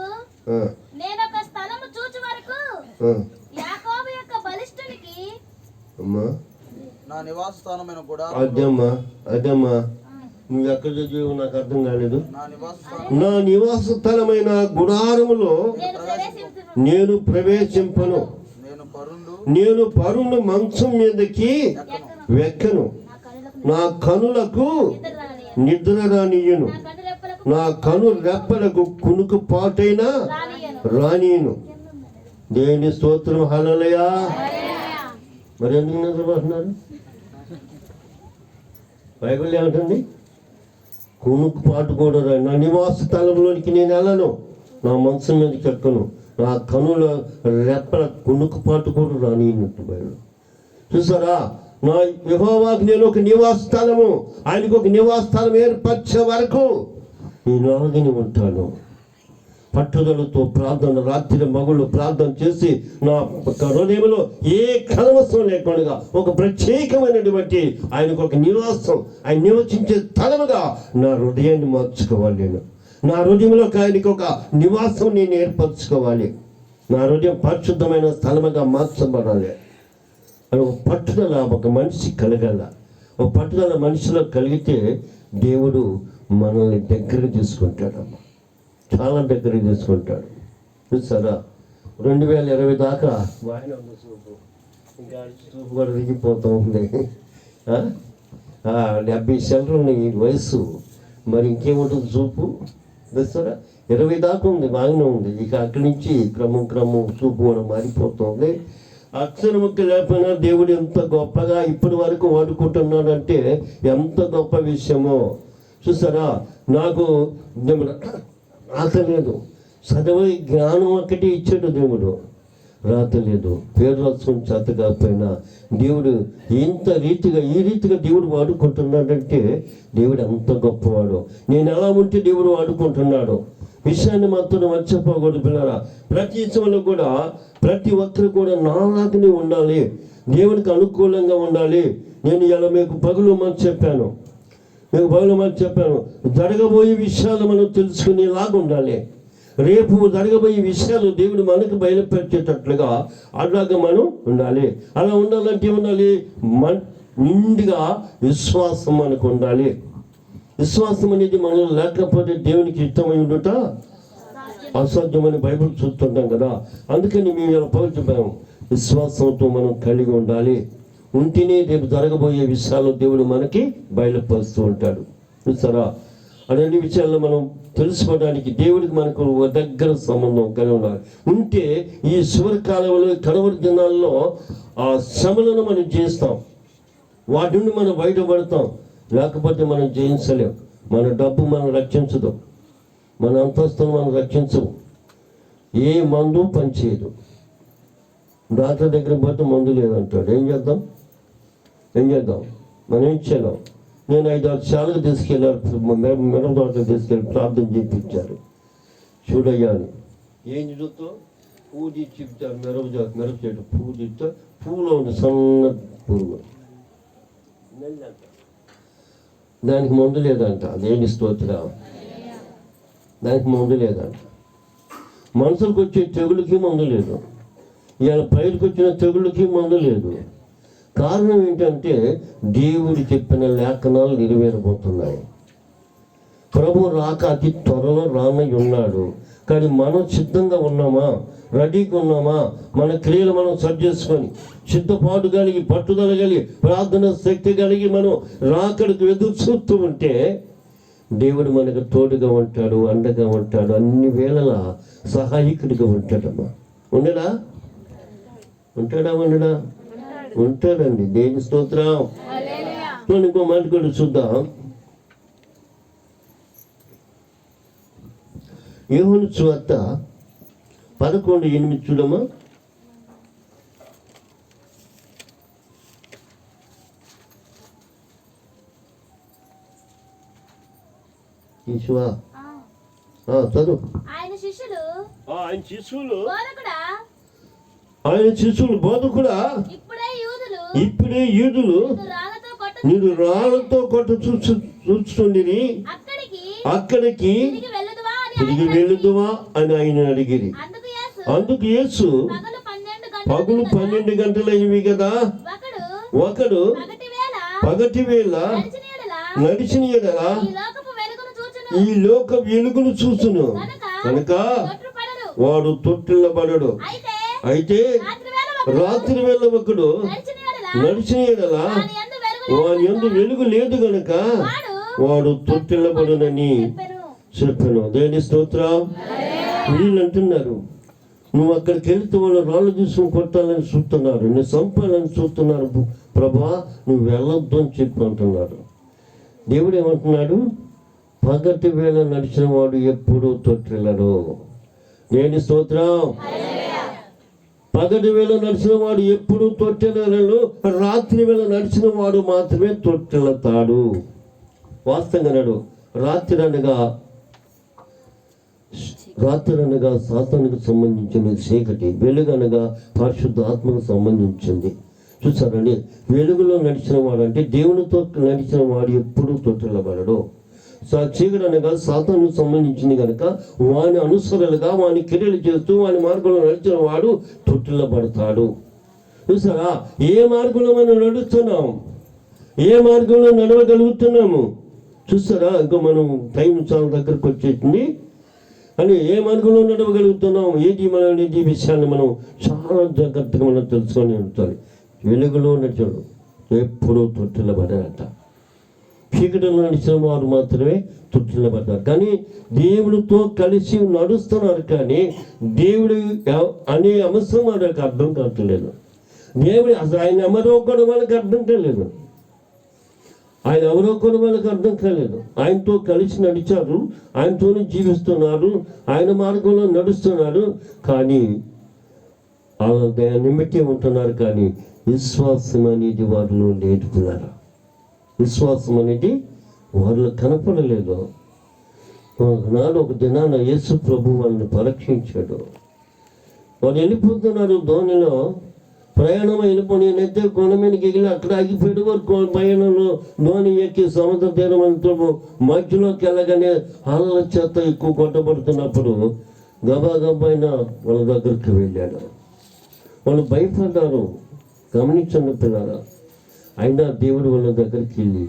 Speaker 1: ఆ,
Speaker 2: నేనొక స్థలము చూచు వరకు
Speaker 1: ఆ.
Speaker 2: యాకోబు యొక్క బలిష్ఠునికి
Speaker 1: అమ్మా
Speaker 3: నా నివాస స్థానమైన కూడా
Speaker 1: అదమ్మా నువ్వు ఎక్కడ చదివావు నాకు అర్థం కాలేదు.
Speaker 3: నా నివాస
Speaker 1: నా నివాస స్థలమైన గుడారములో
Speaker 2: నేను ప్రవేశించును.
Speaker 1: నేను ప్రవేశింపను, నేను పరుండు మంచం మీదకి వెక్కను,
Speaker 2: నా కనులకు
Speaker 1: నా కనులకు
Speaker 2: నిద్ర రానియ్యను.
Speaker 1: నిద్ర రానియ్యను,
Speaker 2: నా కను రెప్పలకు
Speaker 1: నా కను రెప్పలకు కునుకు పాటైనా
Speaker 2: రానియ్యను.
Speaker 1: రానియను. దేవుని స్తోత్రం. హల్లెలూయా. మరి ఎందుకు నిద్రపోతున్నారు? బైబిల్ ఏమంటుంది? కునుకు పాటు కూడా రాని, నా నివాస స్థలంలోనికి నేను వెళ్ళను, నా మనసు మీదకి ఎక్కను, నా కనుల రెప్పల కునుకు పాటు కూడా రానియనట్టు బైబిల్. చూసారా, నా యెహోవాకు నేను ఒక నివాస స్థలము, ఆయనకు ఒక నివాస స్థలం ఏర్పరిచే వరకు నేను అలాగని ఉంటాను. పట్టుదలతో ప్రార్థన, రాత్రి మగుళ్ళు ప్రార్థన చేసి నా హృదయంలో ఏ కలవసం లేకుండా ఒక ప్రత్యేకమైనటువంటి ఆయనకు ఒక నివాసం, ఆయన నివసించే స్థలముగా నా హృదయాన్ని మార్చుకోవాలి. నేను నా హృదయంలో ఆయనకి ఒక నివాసం నేను ఏర్పరచుకోవాలి. నా హృదయం పరిశుద్ధమైన స్థలముగా మార్చబడాలి. అని ఒక పట్టుదల ఒక మనిషి కలగాల. ఒక పట్టుదల మనిషిలో కలిగితే దేవుడు మనల్ని దగ్గర తీసుకుంటాడమ్మా, చాలా దగ్గర తీసుకుంటాడు. చూసారా, 2020 దాకా బాగానే ఉంది చూపు, ఇంకా చూపు కూడా దిగిపోతూ ఉంది. 70 సెంటర్ ఈ వయసు, మరి ఇంకేముంటుంది చూపు? చూస్తారా, 20 దాకా ఉంది, బాగానే ఉంది. ఇక అక్కడి నుంచి క్రమం చూపు కూడా మారిపోతుంది. అక్షరముక్క లేకపోయినా దేవుడు ఎంత గొప్పగా ఇప్పటి వరకు వాడుకుంటున్నాడంటే ఎంత గొప్ప విషయమో. చూసారా, నాకు రాత లేదు, చదివే జ్ఞానం ఒక్కటి ఇచ్చాడు దేవుడు, రాత లేదు. పేరు రాసుకుని చేత కాకపోయినా దేవుడు ఇంత రీతిగా ఈ రీతిగా దేవుడు వాడుకుంటున్నాడంటే దేవుడు అంత గొప్పవాడు. నేను ఎలా ఉంటే దేవుడు వాడుకుంటున్నాడు. విషయాన్ని మాత్రం మర్చిపోకూడదు పిల్లరా. ప్రతి విషయంలో కూడా ప్రతి ఒక్కరు కూడా నాలాగనే ఉండాలి, దేవునికి అనుకూలంగా ఉండాలి. నేను ఇలా మీకు పగులు మాట చెప్పాను, జరగబోయే విషయాలు మనం తెలుసుకునేలాగా ఉండాలి. రేపు జరగబోయే విషయాలు దేవుడు మనకు బయలుపెట్టేటట్లుగా అలాగా మనం ఉండాలి. అలా ఉండాలంటే ఉండాలి, నిండుగా విశ్వాసం మనకు ఉండాలి. విశ్వాసం అనేది మనం లేకపోతే దేవునికి ఇష్టమై ఉండుట అసాధ్యమని బైబిల్ చూస్తుంటాం కదా. అందుకని మేము ఇలా పవిత్రపడం విశ్వాసంతో మనం కలిగి ఉండాలి. ఉంటేనే రేపు జరగబోయే విషయాలు దేవుడు మనకి బయలుపరుస్తూ ఉంటాడు. చూసారా, అలాంటి విషయాల్లో మనం తెలుసుకోవడానికి దేవుడికి మనకు దగ్గర సంబంధం కలిగి ఉండాలి. ఉంటే ఈ చివరి కాలంలో కడవరి దినాల్లో ఆ శ్రమలను మనం చేస్తాం, వాటి నుండి మనం బయటపడతాం. లేకపోతే మనం జయించలేం. మన డబ్బు మనం రక్షించదు, మన అంతస్తును మనం రక్షించవు. ఏ మందు పనిచేయదు. డాక్టర్ దగ్గర పోతే మందు లేదంటాడు. ఏం చేద్దాం? మనం ఏం చేయలేం. నేను 5-6 సార్లు తీసుకెళ్ళారు, మిరప తోట తీసుకెళ్ళి ప్రార్థన చేయించారు. చూడయ్యా అని ఏం చూస్తావు? పూజ చెప్తారు, మిరప చెట్టు పూజ చెప్తా, పూలో ఉంది సన్న పురుగు, దానికి మందు లేదంట. అదేంటి స్తోత్రం, దానికి మందు లేదంట. మనుషులకు వచ్చే తెగులకి మందు లేదు, ఇవాళ పైరుకి వచ్చిన తెగుళ్ళకి మందు లేదు. కారణం ఏంటంటే దేవుడు చెప్పిన లేఖనాలు నెరవేరబోతున్నాయి. ప్రభు రాక అతి త్వరలో రానై ఉన్నాడు. కానీ మనం సిద్ధంగా ఉన్నామా, రెడీగా ఉన్నామా? మన క్రియలు మనం సరి చేసుకొని సిద్ధపాటు కలిగి, పట్టుదల కలిగి, ప్రార్థన శక్తి కలిగి మనం రాకడికి ఎదురు చూస్తూ ఉంటే దేవుడు మనకు తోడుగా ఉంటాడు, అండగా ఉంటాడు, అన్ని వేళలా సహాయకుడిగా ఉంటాడమ్మా. ఉండడా? ఉంటాడండి. దేని స్తోత్రం. ఇంకో మాట కూడా చూద్దాం. యోహాను సువార్త 11:8 చూడమ్మా. ఈశ్వా చదువు.
Speaker 2: ఆయన శిష్యులు
Speaker 1: ఆయన శిష్యులు బోధకుడా,
Speaker 2: ఇప్పుడే యూదులు రాళ్లతో
Speaker 1: మీరు రాళ్ళతో కొట్ట చూస్తుండిరి,
Speaker 2: అక్కడికి
Speaker 1: అక్కడికి
Speaker 2: తిరిగి వెళ్ళుదువా అని
Speaker 1: తిరిగి వెళుదువా అని ఆయన అడిగిరి.
Speaker 2: అందుకు యేసు
Speaker 1: అందుకు యేసు
Speaker 2: పగలు 12 గంటలు
Speaker 1: పగులు 12 గంటలైనవి కదా, ఒకడు పగటి వేళ నడిచిన ఎడల ఈ లోక వెలుగును చూచును కనుక వాడు తొట్టిల్లబడడు. అయితే రాత్రి వేళ ఒకడు నడిచిన ఎడల వాని యందు వెలుగు లేదు గనుక వాడు తొట్టిల్లబడునని చెప్పాను. దేని స్తోత్రం. వీళ్ళు అంటున్నారు, నువ్వు అక్కడికి వెళ్తే వాళ్ళు రాళ్ళు తీసుకుని కొట్టాలని చూస్తున్నారు, నేను చంపాలని చూస్తున్నారు ప్రభా, నువ్వు వెళ్ళొద్దు అని చెప్పి అంటున్నారు. దేవుడు ఏమంటున్నాడు? పగటి వేళ నడిచిన వాడు ఎప్పుడూ తొట్టిల్లడు. నేను స్తోత్రం. పగటి వేళ నడిచిన వాడు ఎప్పుడు తొట్టిల్లడు, రాత్రి వేళ నడిచిన వాడు మాత్రమే తొట్టిల్లతాడు. వాస్తవంగా నాడు రాత్రి అనగా సాతానుకు సంబంధించిన చీకటి, వెలుగనగా పరిశుద్ధ ఆత్మకు సంబంధించింది. చూసారండి, వెలుగులో నడిచిన వాడు అంటే దేవునితో నడిచిన వాడు ఎప్పుడూ తొట్టిల్లబడడు. చీకటి అనగా సాతానుకు సంబంధించింది కనుక వాని అనుసరులుగా వాని క్రియలు చేస్తూ వాని మార్గంలో నడిచిన వాడు తొట్టిల్లబడతాడు. చూసారా, ఏ మార్గంలో మనం నడుస్తున్నాం, ఏ మార్గంలో నడవగలుగుతున్నాము చూసారా. ఇంకా మనం టైం చాలా దగ్గరకు వచ్చేసింది అని ఏ మార్గంలో నడవగలుగుతున్నాం, ఏది మనం ఈ విషయాన్ని మనం చాలా జాగ్రత్తగా మనం తెలుసుకొని ఉంటాలి. వెలుగులో నడిచాడు ఎప్పుడూ తొట్టిల్లబడారట. చీకటిలో నడిచిన వారు మాత్రమే తొట్టిల్లబడ్డారు. కానీ దేవుడితో కలిసి నడుస్తున్నారు, కానీ దేవుడు అనే అంశం వాళ్ళకి అర్థం కావట్లేదు. దేవుడు అసలు ఆయన ఎవరో కూడా వాళ్ళకి అర్థం కాలేదు. ఆయన ఎవరో కూడా వాళ్ళకి అర్థం కాలేదు. ఆయనతో కలిసి నడిచారు, ఆయనతోనే జీవిస్తున్నారు, ఆయన మార్గంలో నడుస్తున్నారు, కానీ వాళ్ళ నిమిత్తం ఉంటున్నారు. కానీ విశ్వాసం అనేది వారిలో లేదు పిల్లరా. విశ్వాసం అనేది వారిలో కనపడలేదు. నాడు ఒక దినాన యేసు ప్రభు వాళ్ళని పరీక్షించాడు. వాళ్ళు వెళ్ళిపోతున్నారు ధోనిలో, ప్రయాణం వెళ్ళిపోయి నేనైతే కొండ మీదకి వెళ్ళి అక్కడ ఆగిపోయాడు. వరకు ప్రయాణంలో ధోని ఎక్కి సముద్ర తీరమంతో మధ్యలోకి వెళ్ళగానే అల్ల చేత ఎక్కువ కొట్టబడుతున్నప్పుడు గబాగబైన వాళ్ళ దగ్గరికి వెళ్ళాడు. వాళ్ళు భయపడ్డారు. గమనించండి పిల్లరా. అయినా దేవుడు వాళ్ళ దగ్గరికి వెళ్ళి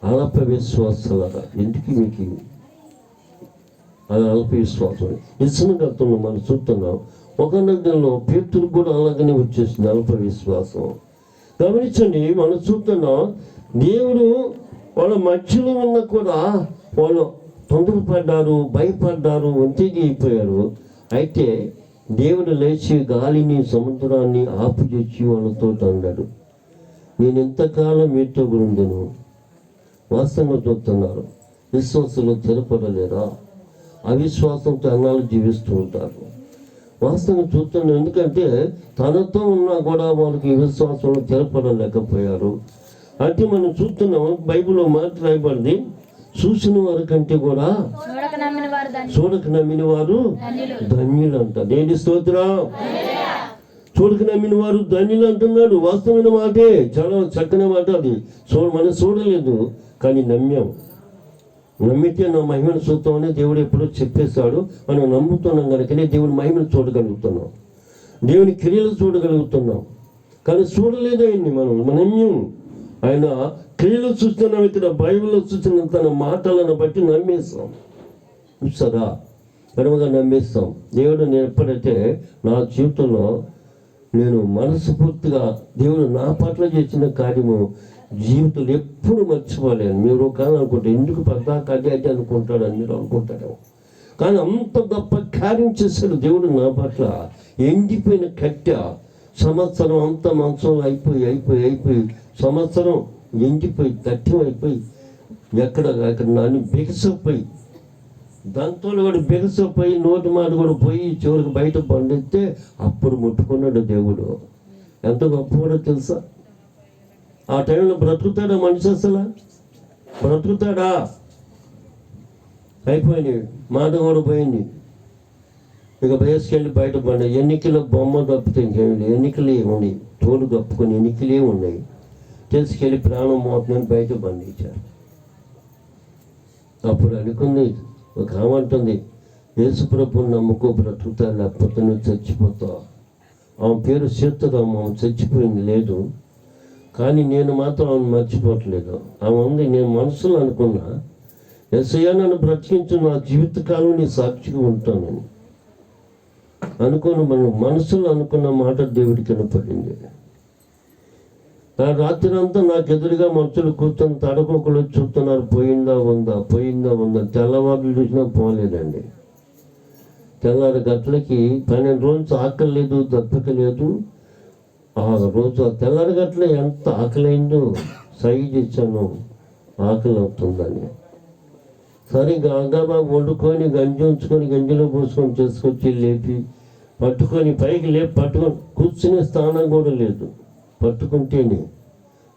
Speaker 1: అల్ప విశ్వాసాలరా, ఎందుకు మీకు అది అల్ప విశ్వాసం ఇసునగతంలో మనం చూస్తున్నాం. ఒక నగరంలో పేతురు కూడా అలాగనే వచ్చేసింది అల్ప విశ్వాసం. గమనించండి, మనం చూస్తున్నాం దేవుడు వాళ్ళ మధ్యలో ఉన్న కూడా వాళ్ళు తొందరపడ్డారు, భయపడ్డారు, ఒంటికి అయిపోయారు. అయితే దేవుడు లేచి గాలిని సముద్రాన్ని ఆపుచేసి వాళ్ళతో అన్నాడు, నేను ఎంతకాలం మీతో గురుండెను. వాస్తవంగా చూస్తున్నారు, విశ్వాసంలో స్థిరపడలేరా? అవిశ్వాసంతో అన్నాళ్ళు జీవిస్తూ ఉంటారు. వాస్తవంగా చూస్తున్నాం, ఎందుకంటే తనతో ఉన్నా కూడా వాళ్ళకి విశ్వాసంలో స్థిరపడలేకపోయారు. అంటే మనం చూస్తున్నాం, బైబిల్లో మాట రాయబడింది, చూసిన వారి కంటే కూడా చూడక నమ్మిన వారు ధన్యులు అంట. దేని స్తోత్రం. చూడక నమ్మిన వారు ధన్యులు అంటున్నాడు. వాస్తవమైన మాటే, చాలా చక్కని మాట అది. మనం చూడలేదు కానీ నమ్మాం. నమ్మితే నా మహిమను చూస్తామని దేవుడు ఎప్పుడో చెప్పేశాడు. మనం నమ్ముతున్నాం కనుకనే దేవుని మహిమను చూడగలుగుతున్నాం, దేవుని క్రియలు చూడగలుగుతున్నాం. కానీ చూడలేదు ఆయన్ని మనం నమ్మాం. ఆయన క్రియలు చూస్తున్నాం, ఇక్కడ బైబిల్లో చూసిన తన మాటలను బట్టి నమ్మేస్తాం. చూస్తారా, పరమగా నమ్మేస్తాం. దేవుడు నేను ఎప్పుడైతే నా జీవితంలో నేను మనస్ఫూర్తిగా దేవుడు నా పట్ల చేసిన కార్యము జీవితంలో ఎప్పుడు మర్చిపోలేను. మీరు కానీ అనుకుంటే ఎందుకు పెద్ద అది అది అనుకుంటాడని మీరు అనుకుంటారు, కానీ అంత గొప్ప కార్యం చేశాడు దేవుడు నా పట్ల. ఎండిపోయిన కట్టె సంవత్సరం అంతా మంచం అయిపోయి సంవత్సరం ఎండిపోయి కట్టెం అయిపోయి ఎక్కడ నాని బిగసపోయి దాంతో కూడా బిగసపోయి నోటి మాట కూడా పోయి చివరికి బయట పండిస్తే అప్పుడు ముట్టుకున్నాడు దేవుడు. ఎంత గొప్పవాడో తెలుసా? ఆ టైంలో బ్రతుకుతాడా మనిషి? అసలు బ్రతుకుతాడా? అయిపోయింది, మాట కూడా పోయింది. ఇక బయసుకెళ్ళి బయట పడ్డా. ఎన్నికల బొమ్మ తప్పితే ఇంకేమి లేదు. ఎన్నికలే ఉన్నాయి, తోలు కప్పుకొని ఎన్నికలే ఉన్నాయి. తీసుకెళ్ళి ప్రాణం మోతుందని బయట బంధించారు. అప్పుడు అనుకుంది, ఒక ఆమె అంటుంది, యేసుప్రభుని నమ్ముకో బ్రతుకుతా, లేకపోతే నువ్వు చచ్చిపోతావు. ఆమె పేరు సీతమ్మ, ఆమె చచ్చిపోయింది లేదు, కానీ నేను మాత్రం ఆమెను మర్చిపోవట్లేదు. ఆమె ఉంది, నేను మనసులో అనుకున్నా, యేసయ్యా నన్ను బ్రతికించు, నా జీవితకాలం నీ సాక్షిగా ఉంటానని అనుకుని మనం మనసులో అనుకున్న మాట దేవుడికి వినపడింది. ఆ రాత్రి అంతా నాకు ఎదురుగా మనుషులు కూర్చొని తడకొకలు చూస్తున్నారు, పోయిందా ఉందా, పోయిందా ఉందా. తెల్లవారులు చూసినా పోలేదండి. తెల్లారి గట్లకి 12 రోజులు ఆకలి లేదు, దప్పిక లేదు. ఆ రోజు ఆ తెల్లారి గట్ల ఎంత ఆకలైందో సైజ్ ఇచ్చాను, ఆకలి అవుతుందని. సరే గంగాబా వండుకొని గంజి ఉంచుకొని గంజిలో పోసుకొని చేసుకొచ్చి లేపి పట్టుకొని పైకి లేపి పట్టుకొని కూర్చునే స్థానం కూడా లేదు. పట్టుకుంటేనే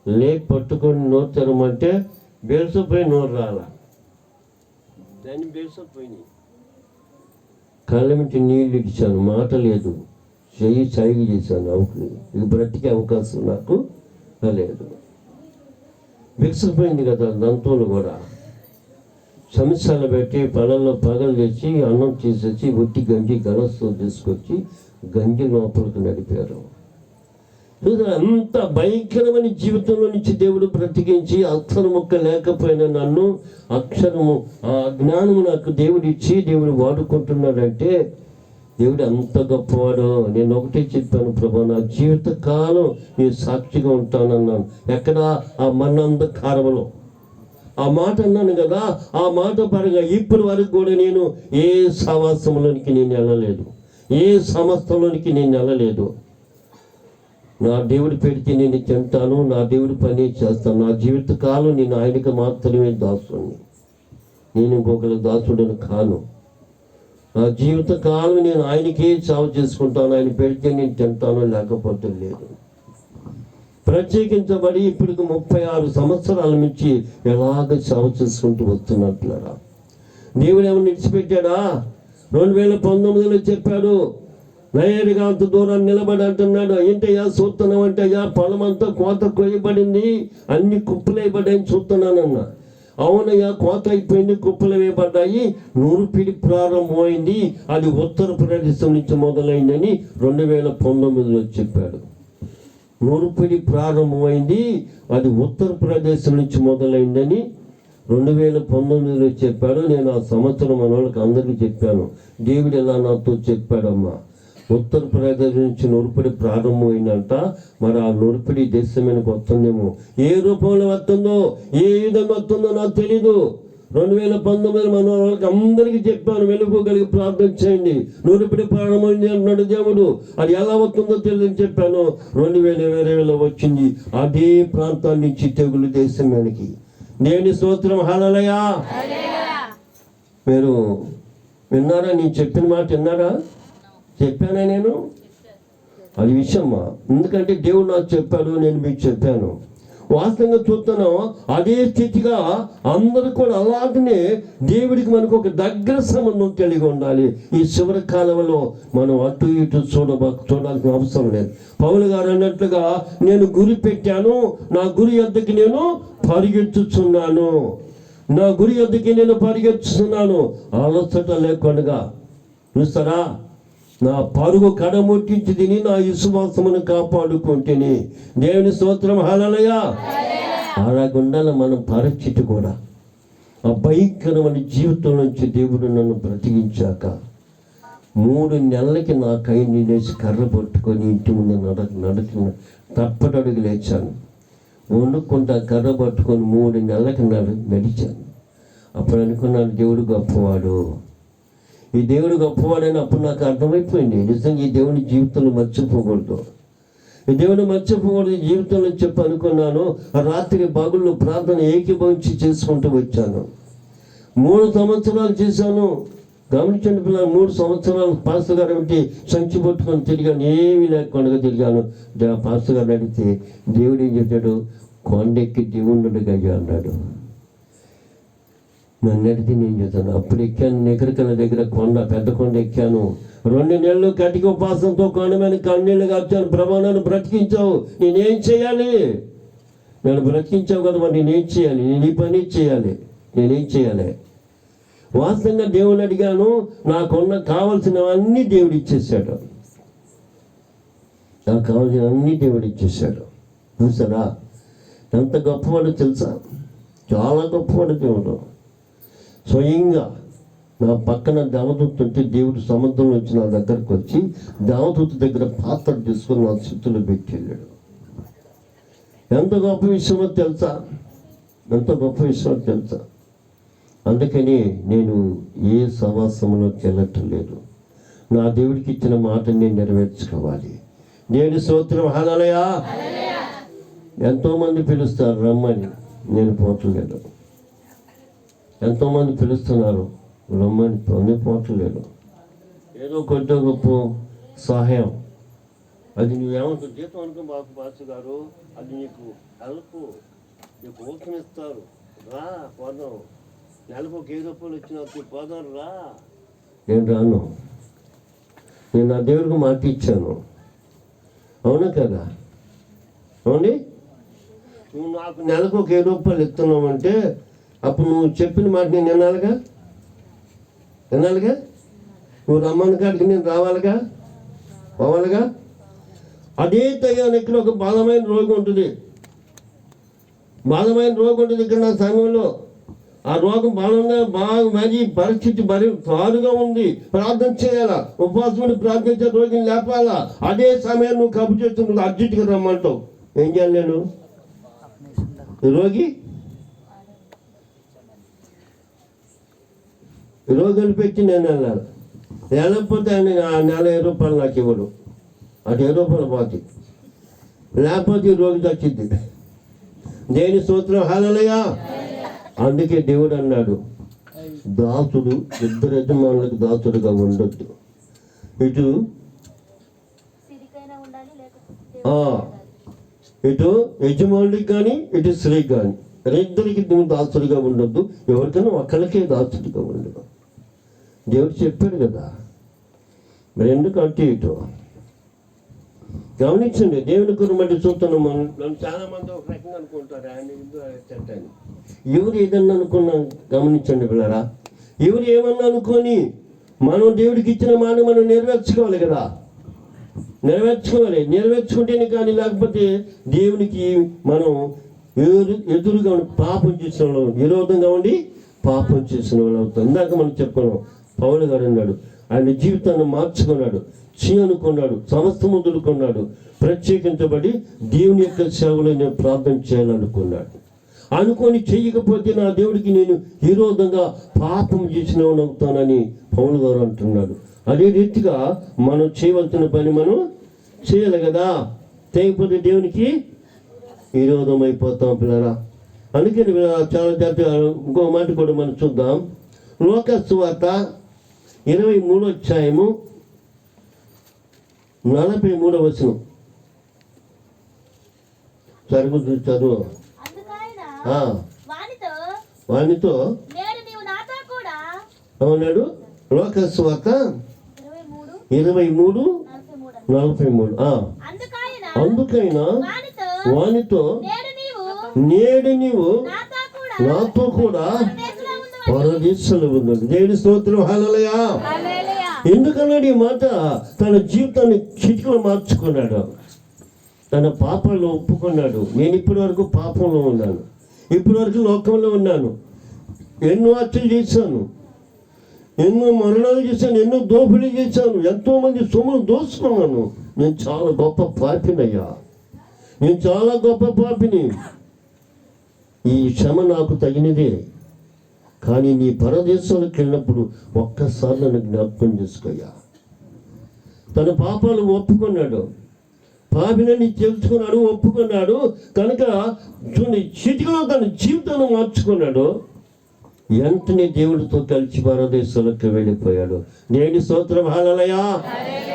Speaker 1: లేపి పట్టుకొని నోరు తెరమంటే బేల్సపోయి నోరు రాల, దాన్ని బేల్సపోయినాయి. కళ్ళ నుంచి నీళ్ళు ఇచ్చాను, మాట లేదు, చెయ్యి సైగ చేశాను, అవుతుంది ఇక బ్రతికే అవకాశం నాకు లేదు. విరిసిపోయింది కదా దంతువులు కూడా. సమస్యలు పెట్టి పళ్ళల్లో పగలు తెచ్చి అన్నం తీసేసి ఒట్టి గంజి గలస్తో తీసుకొచ్చి గంజి లోపలికి నడిపారు. అంత భయంకరమైన జీవితంలో నుంచి దేవుడు బ్రతికించి అక్షరం ముక్క లేకపోయినా నన్ను అక్షరము ఆ జ్ఞానము నాకు దేవుడు ఇచ్చి దేవుడు వాడుకుంటున్నాడంటే దేవుడు అంత గొప్పవాడు. నేను ఒకటే చెప్పాను, ప్రభా నా జీవితకాలం నీ సాక్షిగా ఉంటానన్నాను. ఎక్కడ? ఆ మన్నంధకారములో ఆ మాట అన్నాను కదా. ఆ మాట పరంగా ఇప్పటి వరకు కూడా నేను ఏ సహవాసంలోనికి నేను వెళ్ళలేదు, ఏ సంస్థలోనికి నేను వెళ్ళలేదు. నా దేవుడు పెడితే నేను తింటాను, నా దేవుడి పని చేస్తాను. నా జీవితకాలం నేను ఆయనకి మాత్రమే దాసుని, నేను ఇంకొకరి దాసుడని కాను. నా జీవితకాలం నేను ఆయనకే సేవ చేసుకుంటాను. ఆయన పెడితే నేను తింటాను, లేకపోతే లేదు. ప్రత్యేకించబడి ఇప్పటికి 36 సంవత్సరాల నుంచి ఎలాగ సేవ చేసుకుంటూ వస్తున్నట్లరా. దేవుడు ఏమైనా విడిచిపెట్టాడా? 2019లో చెప్పాడు, నయరుగా అంత దూరం నిలబడి అంటున్నాడు, ఏంటయ్యా చూస్తున్నావు అంటే, అయ్యా పొలం అంతా కోత కొయ్యబడింది, అన్ని కుప్పలు వేయబడ్డాయని చూస్తున్నానన్నా. అవునయ్యా, కోత అయిపోయింది, కుప్పలు వేయబడ్డాయి, నూర్పిడి ప్రారంభమైంది, అది ఉత్తరప్రదేశం నుంచి మొదలైందని 2019లో చెప్పాడు. నూర్పిడి ప్రారంభమైంది, అది ఉత్తరప్రదేశ్ నుంచి మొదలైందని 2019లో చెప్పాడు. నేను ఆ సంవత్సరం మన వాళ్ళకి అందరికీ చెప్పాను, దేవుడు ఎలా నాతో చెప్పాడమ్మా, ఉత్తరప్రదేశ్ నుంచి నూర్పిడి ప్రారంభమైందంట. మరి ఆ నూర్పిడి దేశం మీదకి వస్తుందేమో, ఏ రూపంలో వస్తుందో, ఏ విధంగా వస్తుందో నాకు తెలీదు. 2019 మన వాళ్ళకి అందరికీ చెప్పాను, వెలుగుగలిగి ప్రార్థన చేయండి, నూర్పిడి ప్రారంభమైంది అన్నాడు దేవుడు. అది ఎలా వస్తుందో తెలియదని చెప్పాను. 2020లో వచ్చింది. అదే ప్రాంతాల నుంచి తెగులు దేశం మీదకి. దేవుని స్తోత్రం, హల్లెలూయా. మీరు విన్నారా? నేను చెప్పిన మాట విన్నారా? చెప్పానా నేను? అది విషయమ్మా. ఎందుకంటే దేవుడు నాకు చెప్పాడు, నేను మీకు చెప్పాను. వాస్తవంగా చూస్తున్నాం, అదే స్థితిగా అందరూ కూడా అలాగనే దేవుడికి మనకు ఒక దగ్గర సంబంధం కలిగి ఉండాలి. ఈ చివరి కాలంలో మనం అటు ఇటు చూడాల్సిన అవసరం లేదు. పౌలు గారు అన్నట్లుగా, నేను గురి పెట్టాను, నా గురి యొద్దకి నేను పరిగెత్తుచున్నాను, నా గురి యొద్దకి నేను పరిగెత్తుతున్నాను, అలసట లేకుండా. చూస్తారా, నా పరుగు కడముట్టించి తిని నా విశ్వాసమును కాపాడుకుంటేని. దేవుని స్తోత్రం, హల్లెలూయా. అలాగుండాలి మనం పరిస్థితి కూడా. ఆ భయంకరమైన జీవితం నుంచి దేవుడు నన్ను బ్రతికించాక 3 నెలలకి నా కై నీడేసి కర్ర పట్టుకొని ఇంటి ముందు నడక తప్పటడుగు లేచాను. వండుకుంటా కర్ర పట్టుకొని 3 నెలలకి నడిచాను. అప్పుడు అనుకున్నాను, దేవుడు గొప్పవాడు, ఈ దేవుడు గొప్పవాడని. అప్పుడు నాకు అర్థమైపోయింది, నిజంగా ఈ దేవుని జీవితంలో మర్చిపోకూడదు, ఈ దేవుని మర్చిపోకూడదు ఈ జీవితంలో చెప్పి అనుకున్నాను. రాత్రి బాగుల్లో ప్రార్థన ఏకీభవించి చేసుకుంటూ వచ్చాను. 3 సంవత్సరాలు చేశాను. గమనించండి పిల్లలు, 3 సంవత్సరాలు పాస్టర్ గారు బట్టి సంచి పట్టుకొని తిరిగాను, ఏమీ లేకుండా తిరిగాను. పాస్టర్ గారిని అడిగితే దేవుడు ఏం చెప్పాడు, కొండెక్కి దేవుడు గయ్యా అన్నాడు. నన్ను అడిగితే నేను చెప్తాను. అప్పుడు ఎక్కాను, నెగరికల దగ్గర కొండ, పెద్ద కొండ ఎక్కాను. 2 నెలలు కటిక ఉపాసంతో కొండ మీద కన్నీళ్ళు కాచాను. ప్రభా నన్ను బ్రతికించావు, నేనేం చేయాలి? నన్ను బ్రతికించావు కదా, మరి నేనేం చేయాలి? నేను ఈ పని చేయాలి, నేనేం చేయాలి? వాస్తవంగా దేవుని అడిగాను, నాకున్న కావాల్సినవన్నీ దేవుడు ఇచ్చేసాడు. నాకు కావాల్సిన అన్నీ దేవుడు ఇచ్చేసాడు. చూసారా ఎంత గొప్పవాడో తెలుసా? చాలా గొప్పవాడు దేవుడు. స్వయంగా నా పక్కన దేవదూత ఉంటే దేవుడు సముద్రం వచ్చి నా దగ్గరకు వచ్చి దేవదూత దగ్గర పాత్ర తీసుకొని నా చేతుల్లో పెట్టి వెళ్ళాడు. ఎంత గొప్ప విషయమో తెలుసా? ఎంత గొప్ప విషయమో తెలుసా? అందుకని నేను ఏ సవాసంలోకి వెళ్ళటం లేదు. నా దేవుడికి ఇచ్చిన మాటని నేను నెరవేర్చుకోవాలి. దేవుని స్తోత్రం, హల్లెలూయా. ఎంతోమంది పిలుస్తారు రమ్మని, నేను పోవట్లేదు. ఎంతోమంది పిలుస్తున్నారు రమ్మని, నేను పోవట్లేదు. ఏదో కొద్ది గొప్ప సహాయం, అది నువ్వేమంటావు? జీతం అనుకో మాకు బాసు గారు, అది నీకు హెల్ప్, నీకు ఊపినిస్తారు, రా పోదాం, నెలకు 1,000 రూపాయలు వచ్చిన పోదాం రా. నేను రాను. నేను నా దేవుడికి మాట ఇచ్చాను, అవునా కదా? అవునండి. నువ్వు నాకు నెలకు 1,000 రూపాయలు ఇస్తున్నావు అంటే అప్పుడు నువ్వు చెప్పిన మాట నేను వినాలిగా. నువ్వు రమ్మని కాడికి నేను రావాలిగా, పోవాలిగా. అదే టయానికి ఇక్కడ ఒక బాధమైన రోగం ఉంటుంది. ఇక్కడ నా సమయంలో ఆ రోగం బాగా మరి పరిస్థితి తారుగా ఉంది. ప్రార్థన చేయాలా, ఉపవాసం ప్రార్థించే రోగిని లేపాలా. అదే సమయం నువ్వు కబు చేస్తూ నువ్వు అర్జెంటుగా రమ్మంటావు. ఏం చేయాలి నేను? రోగులు పెట్టి నేను వెళ్ళాలి. వెళ్ళకపోతే ఆయన నెల 20 రూపాయలు నాకు ఇవ్వడు. అది 20 రూపాయలు పోతుంది. లేకపోతే రోగి చచ్చింది. దేని స్తోత్రం, హల్లెలూయా. అందుకే దేవుడు అన్నాడు, దాసుడు 2 యజమానులకు దాసుడుగా ఉండొద్దు. ఇటు యజమానుడికి కానీ ఇటు స్త్రీకి కానీ 2కి నువ్వు దాసుడిగా ఉండొద్దు. ఎవరికైనా ఒకళ్ళకే దాసుడిగా ఉండదు. దేవుడు చెప్పాడు కదా. మరి ఎందుకు అటు ఇటు గమనించండి. దేవుని గురించి బట్టి చూస్తున్నాం. మనం చాలా మంది ఒక రకంగా అనుకుంటారు, ఆయన చెట్టాన్ని. ఎవరు ఏదన్నా అనుకున్నా గమనించండి పిల్లరా. ఎవరు ఏమన్నా అనుకొని మనం దేవుడికి ఇచ్చిన మాట మనం నెరవేర్చుకోవాలి కదా. నెరవేర్చుకుంటేనే కానీ, లేకపోతే దేవునికి మనం ఎదురుగా పాపం చేసిన వాళ్ళు, విరోధంగా ఉండి పాపం చేసిన వాళ్ళు అవుతాం. ఇందాక మనం చెప్పుకున్నాం, పౌలు గారు అన్నాడు, ఆయన జీవితాన్ని మార్చుకున్నాడు, అనుకున్నాడు, సమస్తం వదులుకున్నాడు, ప్రత్యేకించబడి దేవుని యొక్క సేవలో నేను ప్రార్థన చేయాలనుకున్నాడు. అనుకొని చెయ్యకపోతే నా దేవుడికి నేను విరోధంగా పాపం చేసిన వాడు అవుతానని పౌలు గారు అంటున్నాడు. అదే రీతిగా మనం చేయవలసిన పని మనం చేయాలి కదా. చేయకపోతే దేవునికి విరోధం అయిపోతాం పిల్లరా. అందుకని చాలా జాగ్రత్తగా ఇంకో మాట కూడా మనం చూద్దాం. లోకాసు వార్త 23వ అధ్యాయము 43వ వచనం చదువు. వానితో అన్నాడు. లోకాసు వార్త 23:43. అందుకైనా వానితో నేడు నీవు నాతో కూడా పరదేశంలో ఉన్నది. దేవుని స్తోత్రం, హల్లెలూయా. ఎందుకన్నాడు ఈ మాట? తన జీవితాన్ని చిటికలో మార్చుకున్నాడు. తన పాపాలను ఒప్పుకున్నాడు. నేను ఇప్పటి వరకు పాపంలో ఉన్నాను, ఇప్పటి వరకు లోకంలో ఉన్నాను, ఎన్నో హత్యలు చేశాను, ఎన్నో మరణాలు చేశాను, ఎన్నో దోపిడీ చేశాను, ఎంతోమంది సొమ్మును దోచుకున్నాను. నేను చాలా గొప్ప పాపినయ్యా, నేను చాలా గొప్ప పాపిని. ఈ క్షమ నాకు తగినదే. కానీ నీ పరదేశంలోకి వెళ్ళినప్పుడు ఒక్కసారి నన్ను జ్ఞాపకం చేసుకోయ్యా. తన పాపాలు ఒప్పుకున్నాడు, పాపినని తెలుసుకున్నాడు, ఒప్పుకున్నాడు. కనుక చూడండి, చిటికలో తన జీవితాన్ని మార్చుకున్నాడు. వెంటనే దేవుడితో కలిసి పరదేశంలోకి వెళ్ళిపోయాడు. దేవుని స్తోత్రం, హల్లెలూయా.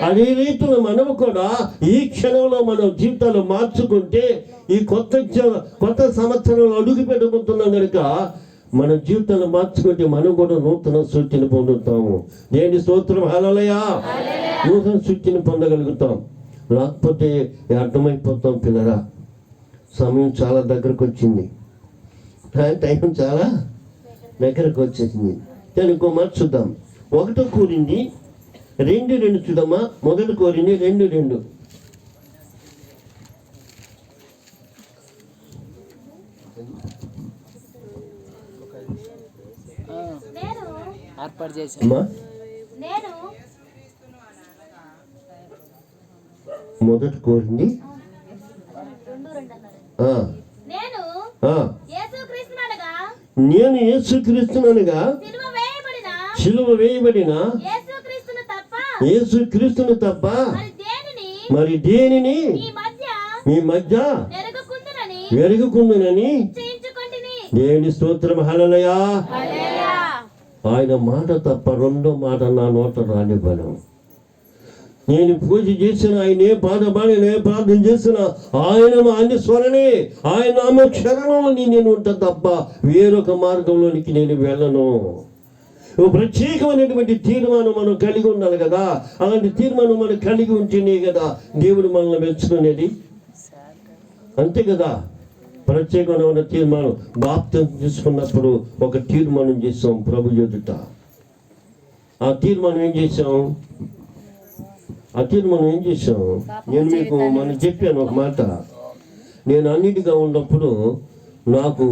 Speaker 1: అదే రీతిలో మనము కూడా ఈ క్షణంలో మనం జీవితాలు మార్చుకుంటే ఈ కొత్త సంవత్సరంలో అడుగు పెట్టుకుంటున్నాం కనుక మన జీవితాలు మార్చుకుంటే మనం కూడా నూతన సృష్టిని పొందుతాము. దేవుని స్తోత్రం, హల్లెలూయా. నూతన సృష్టిని పొందగలుగుతాం. లేకపోతే అర్థమైపోతాం పిల్లరా. సమయం చాలా దగ్గరకు వచ్చింది. టైం చాలా దగ్గరకు వచ్చేసింది. నేను ఇంకో మాట చూద్దాం. 1 Korinథీ 2:2 చూద్దామా. 1 Korinథీ 2:2.
Speaker 2: నేను
Speaker 4: ఏర్పాటు చేశాను.
Speaker 1: అమ్మా
Speaker 2: నేను
Speaker 1: 1 Korinథీ
Speaker 2: 2:2 అన్నాడు.
Speaker 1: ఆ,
Speaker 2: నేను
Speaker 1: ఆ.
Speaker 2: యేసుక్రీస్తుననగా
Speaker 1: నేను యేసుక్రీస్తుననగా శిలువ వేయబడిన యేసుక్రీస్తును తప్ప మరి దేనిని మీ మధ్య వెరుగుకుందునని దేవుని స్తోత్రం. హల్లెలూయా. ఆయన మాట తప్ప రెండో మాట నా నోట రానివ్వను. నేను పూజ చేసిన ఆయనే బాధపడి ప్రార్థన చేసిన ఆయన స్వరనే ఆయన నామక్షరణంలోని నేను ఉంటా తప్ప వేరొక మార్గంలోనికి నేను వెళ్ళను. ప్రత్యేకమైనటువంటి తీర్మానం మనం కలిగి ఉండాలి కదా. అలాంటి తీర్మానం మనం కలిగి ఉంటేనే కదా దేవుడు మనల్ని మెచ్చుకునేది. అంతే కదా. ప్రత్యేకమైన తీర్మానం బాప్తిసం తీసుకున్నప్పుడు ఒక తీర్మానం చేసాం ప్రభు ఎదుట. ఆ తీర్మానం ఏం చేసాం? నేను మీకు మనం చెప్పాను ఒక మాట. నేను అన్నిటిగా ఉన్నప్పుడు నాకు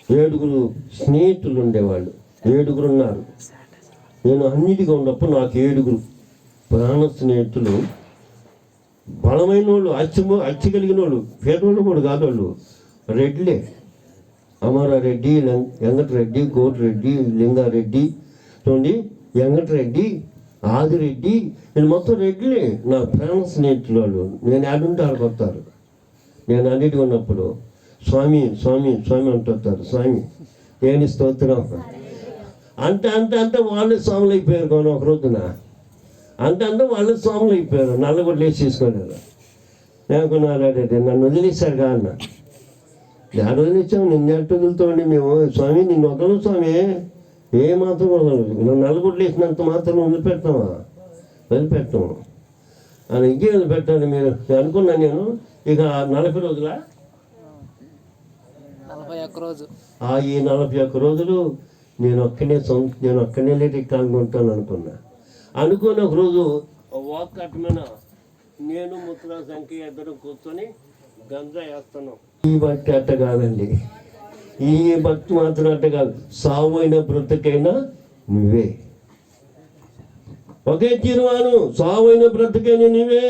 Speaker 1: ఏడుగురు స్నేహితులు ఉండేవాళ్ళు. 7 ఉన్నారు. నేను అన్నిటిగా ఉన్నప్పుడు నాకు 7 ప్రాణ స్నేహితులు. బలమైన వాళ్ళు, అచ్చి కలిగిన వాళ్ళు, పేదవాళ్ళు కూడా కాదు. వాళ్ళు రెడ్లే. అమరారెడ్డి, వెంకటరెడ్డి, కోటిరెడ్డి, లింగారెడ్డి, చూడండి, వెంకటరెడ్డి, ఆదిరెడ్డి, నేను మొత్తం రెడ్లే నా ప్రాణ స్నేహితులు వాళ్ళు. నేను ఆడుంటే ఆడుకొస్తారు. నేను అన్నిటిగా ఉన్నప్పుడు స్వామి స్వామి స్వామి అంటుంటారు. స్వామి ఏని స్తోత్రం అంటే వాళ్ళే స్వాములు అయిపోయారు. కానీ ఒక రోజున అంటే వాళ్ళే స్వాములు అయిపోయారు. నల్లగొడ్లు వేసి తీసుకున్నారు. ఏమనుకున్నారు? నన్ను వదిలేశారు కాదన్న. నేను వదిలేసాము. నిన్ను ఎట్టు వదులుతామండి మేము? స్వామి నిన్ను వదలం స్వామి, ఏ మాత్రం వదలదు. నువ్వు నల్లగొడ్లు వేసినంత మాత్రం వదిలిపెడతామా? వదిలిపెట్టాము. అని ఇంకే వదిలిపెట్టాలి మీరు అనుకున్నాను నేను. ఇక 40 రోజుల
Speaker 4: 41 రోజు
Speaker 1: ఈ 41 రోజులు నేను ఒక్కనే లేటి కానుకుంటాను అనుకున్న ఒక రోజు వాక్ కట్టమైన నేను ముత్తరా సంఖ్య 2 కూర్చొని గంజా వేస్తున్నాం. ఈ భక్తి అట్ట కాదండి. ఈ భక్తి మాత్రం అట్ట కాదు. సావైన బ్రతుకైనా నువ్వే. ఒకే తీర్మానం, సావైన బ్రతుకైనా నువ్వే.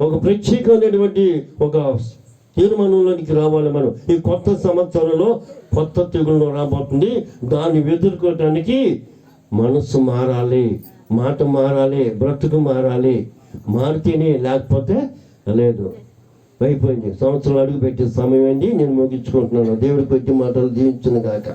Speaker 1: ఒక ప్రత్యేకమైనటువంటి ఒక తీర్మానంలోనికి రావాలి మనం. ఈ కొత్త సంవత్సరంలో కొత్త తెగుళ్ళు రాబోతుంది. దాన్ని ఎదుర్కోవటానికి మనసు మారాలి, మాట మారాలి, బ్రతుకు మారాలి. మారితేనే, లేకపోతే లేదు. అయిపోయింది. సంవత్సరం అడుగు పెట్టే సమయం అండి. నేను ముగించుకుంటున్నాను. దేవుడికి వచ్చి మాటలు దీవించును గాక.